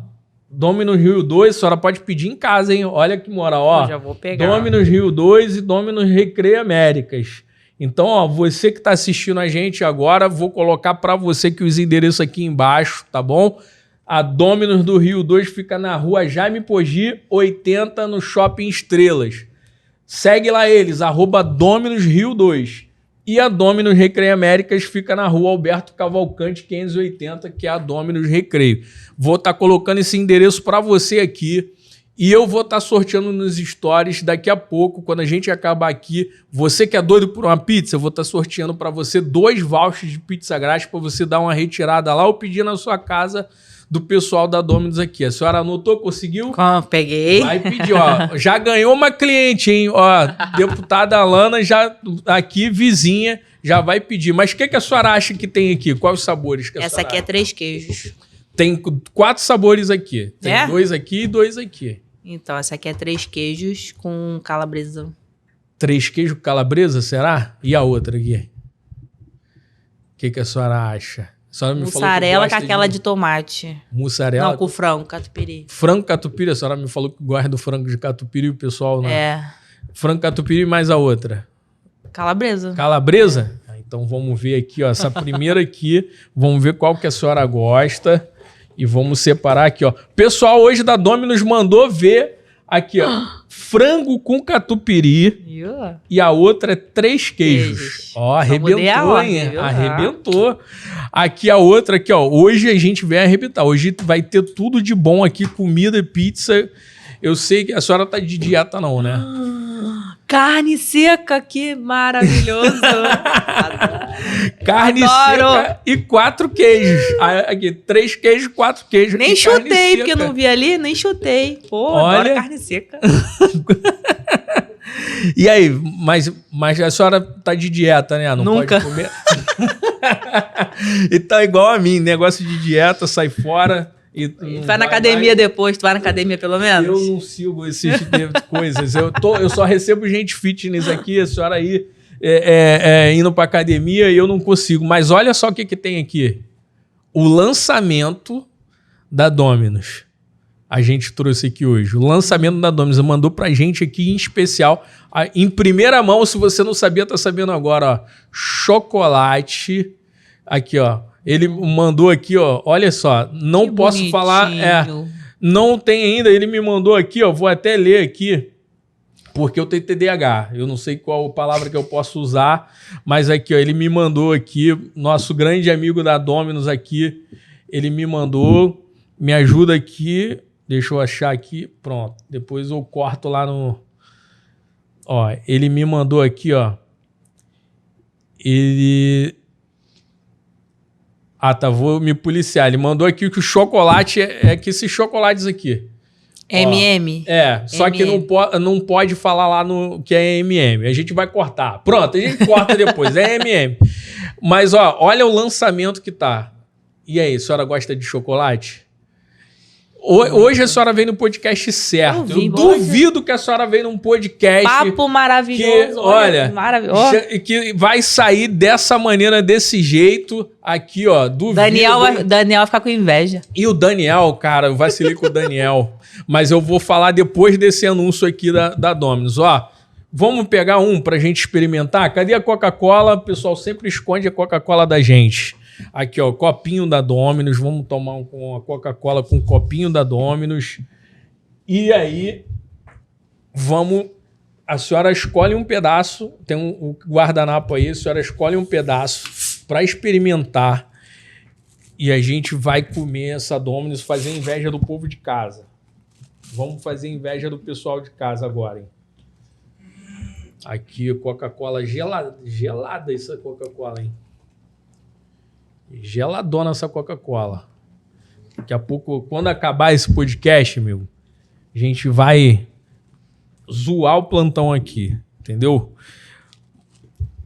Domino's Rio 2, a senhora pode pedir em casa, hein? Olha que moral, ó. Eu já vou pegar. Domino's Rio 2 e Domino's Recreio Américas. Então, ó, você que está assistindo a gente agora, vou colocar para você que os endereços aqui embaixo, tá bom? A Domino's do Rio 2 fica na rua Jaime Poggi, 80, no Shopping Estrelas. Segue lá eles, @Domino's Rio 2. E a Domino's Recreio Américas fica na rua Alberto Cavalcante, 580, que é a Domino's Recreio. Vou estar colocando esse endereço para você aqui. E eu vou estar sorteando nos stories daqui a pouco, quando a gente acabar aqui. Você que é doido por uma pizza, eu vou estar sorteando para você 2 vouchers de pizza grátis para você dar uma retirada lá ou pedir na sua casa do pessoal da Domino's aqui. A senhora anotou? Conseguiu? Peguei. Vai pedir, ó. Já ganhou uma cliente, hein? Ó, deputada Alana, já aqui, vizinha, já vai pedir. Mas o que a senhora acha que tem aqui? Quais os sabores que a Essa senhora aqui é acha? 3 queijos. Tem 4 sabores aqui. Tem 2 aqui e 2 aqui. Então, essa aqui é 3 queijos com calabresa. 3 queijos com calabresa, será? E a outra aqui? O que a senhora acha? A senhora me mussarela falou que com aquela de tomate. Mussarela? Não, com frango, catupiry. Frango catupiry, a senhora me falou que gosta do frango de catupiry e o pessoal... Frango catupiry mais a outra? Calabresa. Calabresa? Então vamos ver aqui, ó, essa primeira aqui, vamos ver qual que a senhora gosta e vamos separar aqui, ó. Pessoal hoje da Domino's mandou ver aqui, ó, frango com catupiry e a outra é 3 queijos. Ó, arrebentou, hein? Arrebentou. Aqui a outra aqui, ó, hoje a gente vai arrebentar. Hoje vai ter tudo de bom aqui, comida e pizza. Eu sei que a senhora tá de dieta não, né? Carne seca, que maravilhoso. Carne seca e 4 queijos. Aqui, 3 queijos, 4 queijos. Nem chutei, porque eu não vi ali, nem chutei. Pô, olha, adoro carne seca. E aí, mas a senhora tá de dieta, né? Não nunca pode comer. E tá igual a mim, negócio de dieta, sai fora. E vai na academia depois, tu vai na academia pelo menos? Eu não sigo esses coisas. Eu só recebo gente fitness aqui, a senhora aí indo pra academia e eu não consigo. Mas olha só o que tem aqui. O lançamento da Domino's. A gente trouxe aqui hoje. O lançamento da Domino's mandou pra gente aqui em especial. Em primeira mão, se você não sabia, tá sabendo agora, ó. Chocolate. Aqui, ó. Ele mandou aqui, ó, olha só, não que posso bonitinho. Falar, não tem ainda, ele me mandou aqui, ó, vou até ler aqui, porque eu tenho TDAH, eu não sei qual palavra que eu posso usar, mas aqui, ó, ele me mandou aqui, nosso grande amigo da Domino's aqui, ele me mandou, me ajuda aqui, deixa eu achar aqui, pronto, depois eu corto lá no... Ó, ele me mandou aqui, ó, vou me policiar. Ele mandou aqui que o chocolate é que esses chocolates aqui. M&M? Só que não pode falar lá no que é M&M. A gente vai cortar. Pronto, a gente corta depois. É M&M. Mas, ó, olha o lançamento que tá. E aí, a senhora gosta de chocolate? Hoje a senhora veio no podcast certo. Eu duvido que a senhora veio num podcast... Papo maravilhoso. Que, olha, que vai sair dessa maneira, desse jeito. Aqui, ó, duvido. Daniel vai ficar com inveja. E o Daniel, cara, eu vacilei com o Daniel. Mas eu vou falar depois desse anúncio aqui da Domino's. Ó, vamos pegar um pra gente experimentar? Cadê a Coca-Cola? O pessoal sempre esconde a Coca-Cola da gente. Aqui, ó, copinho da Domino's. Vamos tomar uma Coca-Cola com copinho da Domino's. E aí, a senhora escolhe um pedaço. Tem um guardanapo aí. A senhora escolhe um pedaço para experimentar. E a gente vai comer essa Domino's, fazer inveja do povo de casa. Vamos fazer inveja do pessoal de casa agora, hein? Aqui, Coca-Cola gelada essa Coca-Cola, hein? Geladona essa Coca-Cola. Daqui a pouco, quando acabar esse podcast, meu, a gente vai zoar o plantão aqui, entendeu?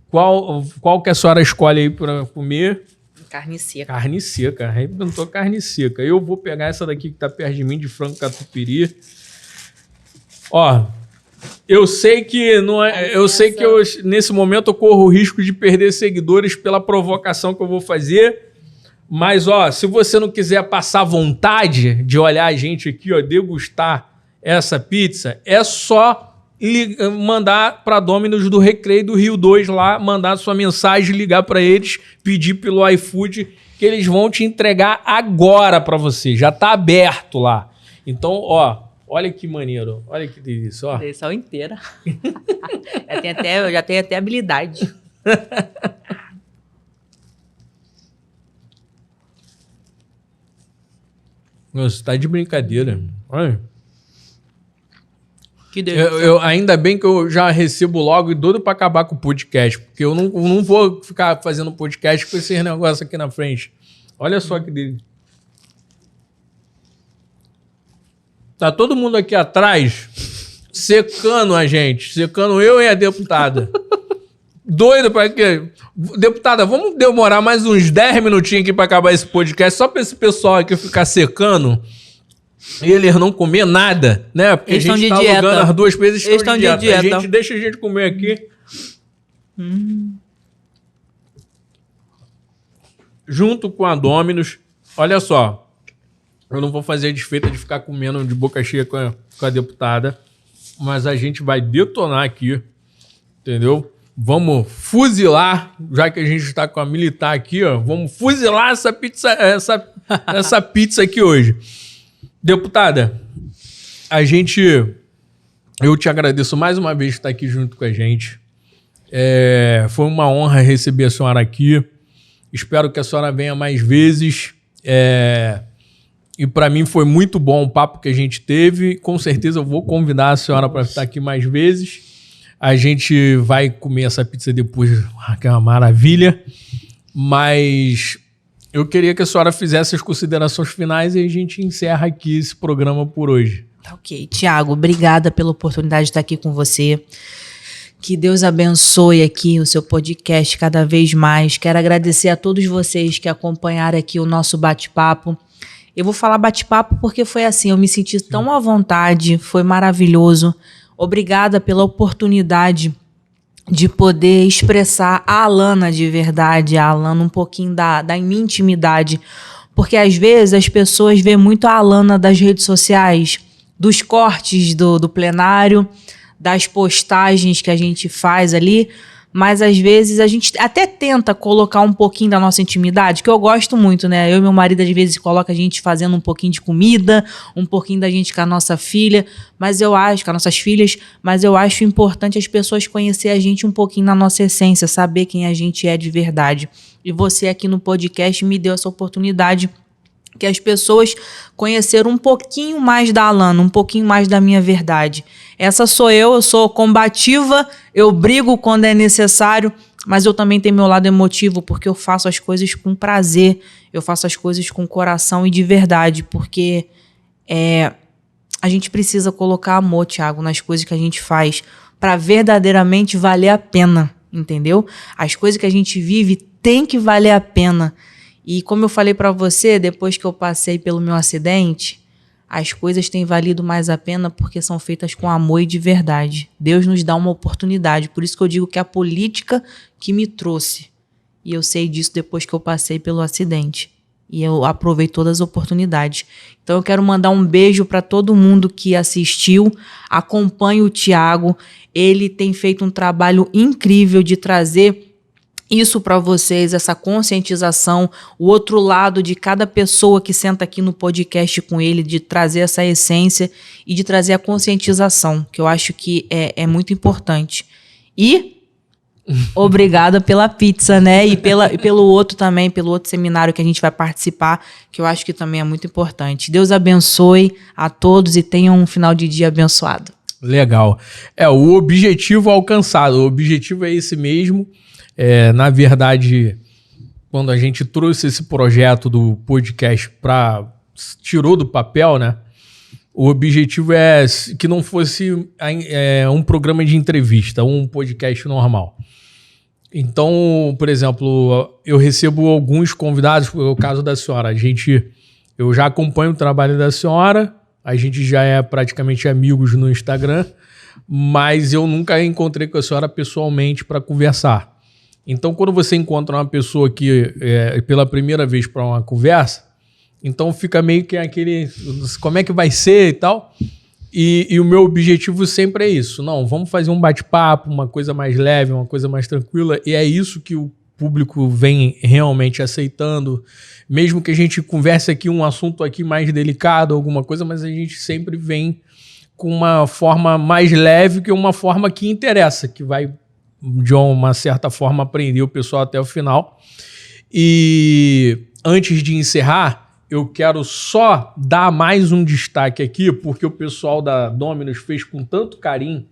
Qual que a senhora escolhe aí para comer? Carne seca. Carne seca, arrebentou carne seca. Eu vou pegar essa daqui que tá perto de mim, de frango catupiry. Ó, eu sei que não é, nesse momento eu corro o risco de perder seguidores pela provocação que eu vou fazer. Mas, ó, se você não quiser passar vontade de olhar a gente aqui, ó, degustar essa pizza, é só mandar para Domino's do Recreio do Rio 2 lá, mandar sua mensagem, ligar para eles, pedir pelo iFood, que eles vão te entregar agora para você. Já tá aberto lá. Então, ó, olha que maneiro. Olha que delícia, ó. Edição inteira. Eu já tenho até habilidade. Nossa, tá de brincadeira. Olha. Que delícia. Ainda bem que eu já recebo logo e doido pra acabar com o podcast, porque eu não vou ficar fazendo podcast com esses negócios aqui na frente. Olha só que delícia. Tá todo mundo aqui atrás secando a gente, secando eu e a deputada. Doido pra quê? Deputada, vamos demorar mais uns 10 minutinhos aqui pra acabar esse podcast, só pra esse pessoal aqui ficar secando e eles não comer nada, né? Porque eles a gente tá alugando as duas vezes, eles estão de dieta. A gente deixa a gente comer aqui. Junto com a Domino's, olha só. Eu não vou fazer a desfeita de ficar comendo de boca cheia com a deputada, mas a gente vai detonar aqui, entendeu? Vamos fuzilar, já que a gente está com a militar aqui, ó. Vamos fuzilar essa pizza aqui hoje. Deputada, eu te agradeço mais uma vez por estar aqui junto com a gente. Foi uma honra receber a senhora aqui. Espero que a senhora venha mais vezes. E para mim foi muito bom o papo que a gente teve. Com certeza eu vou convidar a senhora para estar aqui mais vezes. A gente vai comer essa pizza depois, que é uma maravilha. Mas eu queria que a senhora fizesse as considerações finais e a gente encerra aqui esse programa por hoje. Tá ok. Tiago, obrigada pela oportunidade de estar aqui com você. Que Deus abençoe aqui o seu podcast cada vez mais. Quero agradecer a todos vocês que acompanharam aqui o nosso bate-papo. Eu vou falar bate-papo porque foi assim, eu me senti tão à vontade, foi maravilhoso. Obrigada pela oportunidade de poder expressar a Alana de verdade, a Alana um pouquinho da minha intimidade. Porque às vezes as pessoas veem muito a Alana das redes sociais, dos cortes do plenário, das postagens que a gente faz ali, mas às vezes a gente até tenta colocar um pouquinho da nossa intimidade, que eu gosto muito, né? Eu e meu marido às vezes coloca a gente fazendo um pouquinho de comida, um pouquinho da gente com a nossa filha, mas eu acho, com as nossas filhas, mas eu acho importante as pessoas conhecerem a gente um pouquinho na nossa essência, saber quem a gente é de verdade. E você aqui no podcast me deu essa oportunidade que as pessoas conheceram um pouquinho mais da Alana, um pouquinho mais da minha verdade. Essa sou eu sou combativa, eu brigo quando é necessário, mas eu também tenho meu lado emotivo, porque eu faço as coisas com prazer, eu faço as coisas com coração e de verdade, porque a gente precisa colocar amor, Tiago, nas coisas que a gente faz, para verdadeiramente valer a pena, entendeu? As coisas que a gente vive tem que valer a pena. E como eu falei para você, depois que eu passei pelo meu acidente, as coisas têm valido mais a pena porque são feitas com amor e de verdade. Deus nos dá uma oportunidade. Por isso que eu digo que é a política que me trouxe. E eu sei disso depois que eu passei pelo acidente. E eu aproveito todas as oportunidades. Então eu quero mandar um beijo para todo mundo que assistiu. Acompanhe o Tiago. Ele tem feito um trabalho incrível de trazer isso para vocês, essa conscientização, o outro lado de cada pessoa que senta aqui no podcast com ele, de trazer essa essência e de trazer a conscientização, que eu acho que é muito importante. E obrigada pela pizza, né? E pelo outro também, pelo outro seminário que a gente vai participar, que eu acho que também é muito importante. Deus abençoe a todos e tenham um final de dia abençoado. Legal. O objetivo alcançado, o objetivo é esse mesmo. Na verdade, quando a gente trouxe esse projeto do podcast tirou do papel, né? O objetivo é que não fosse um programa de entrevista, um podcast normal. Então, por exemplo, eu recebo alguns convidados, o caso da senhora, eu já acompanho o trabalho da senhora, a gente já é praticamente amigos no Instagram, mas eu nunca encontrei com a senhora pessoalmente para conversar. Então, quando você encontra uma pessoa que pela primeira vez para uma conversa, então fica meio que aquele, como é que vai ser e tal. E o meu objetivo sempre é isso. Não, vamos fazer um bate-papo, uma coisa mais leve, uma coisa mais tranquila. E é isso que o público vem realmente aceitando. Mesmo que a gente converse aqui um assunto aqui mais delicado, alguma coisa, mas a gente sempre vem com uma forma mais leve, que uma forma que interessa, que vai de uma certa forma prender o pessoal até o final. E antes de encerrar, eu quero só dar mais um destaque aqui, porque o pessoal da Domino's fez com tanto carinho.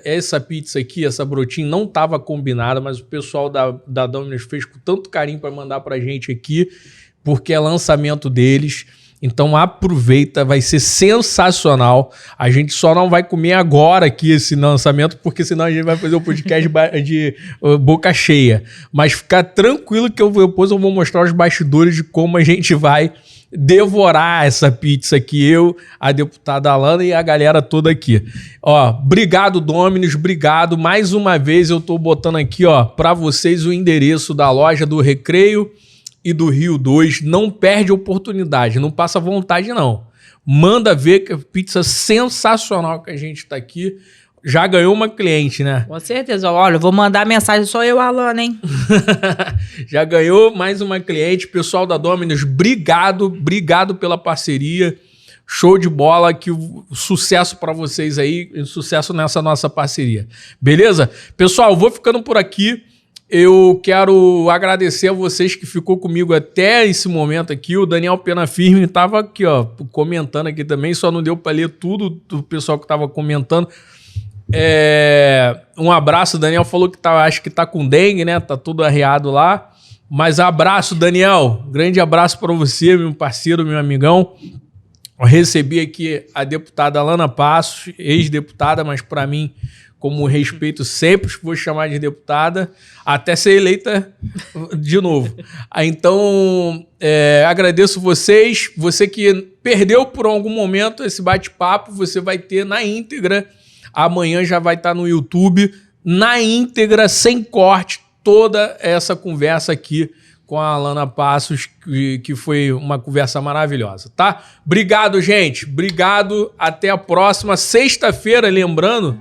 Essa pizza aqui, essa brotinha, não estava combinada, mas o pessoal da Domino's fez com tanto carinho para mandar para a gente aqui, porque é lançamento deles. Então aproveita, vai ser sensacional. A gente só não vai comer agora aqui esse lançamento, porque senão a gente vai fazer o podcast de boca cheia. Mas fica tranquilo que depois eu vou mostrar os bastidores de como a gente vai devorar essa pizza aqui, eu, a deputada Alana e a galera toda aqui. Ó, obrigado, Domino's, obrigado. Mais uma vez eu tô botando aqui, ó, para vocês o endereço da loja do Recreio e do Rio 2. Não perde a oportunidade, não passa vontade não. Manda ver que a pizza sensacional que a gente tá aqui. Já ganhou uma cliente, né? Com certeza. Olha, eu vou mandar mensagem só eu, Alana, hein? Já ganhou mais uma cliente. Pessoal da Domino's, obrigado pela parceria. Show de bola, que sucesso para vocês aí, sucesso nessa nossa parceria. Beleza? Pessoal, vou ficando por aqui. Eu quero agradecer a vocês que ficou comigo até esse momento aqui. O Daniel Pena Firme estava aqui, ó, comentando aqui também, só não deu para ler tudo do pessoal que estava comentando. Um abraço, o Daniel falou que acho que tá com dengue, né? Tá tudo arreado lá. Mas abraço, Daniel. Grande abraço para você, meu parceiro, meu amigão. Eu recebi aqui a deputada Alana Passos, ex-deputada, mas para mim, como respeito, sempre vou chamar de deputada, até ser eleita de novo. Então, agradeço vocês. Você que perdeu por algum momento esse bate-papo, você vai ter na íntegra. Amanhã já vai estar no YouTube, na íntegra, sem corte, toda essa conversa aqui com a Alana Passos, que foi uma conversa maravilhosa, tá? Obrigado, gente. Obrigado. Até a próxima. Sexta-feira, lembrando,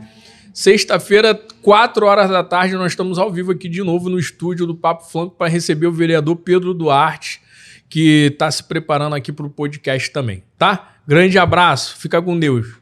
sexta-feira, 4 horas da tarde, nós estamos ao vivo aqui de novo no estúdio do Papo Flanco para receber o vereador Pedro Duarte, que está se preparando aqui para o podcast também, tá? Grande abraço. Fica com Deus.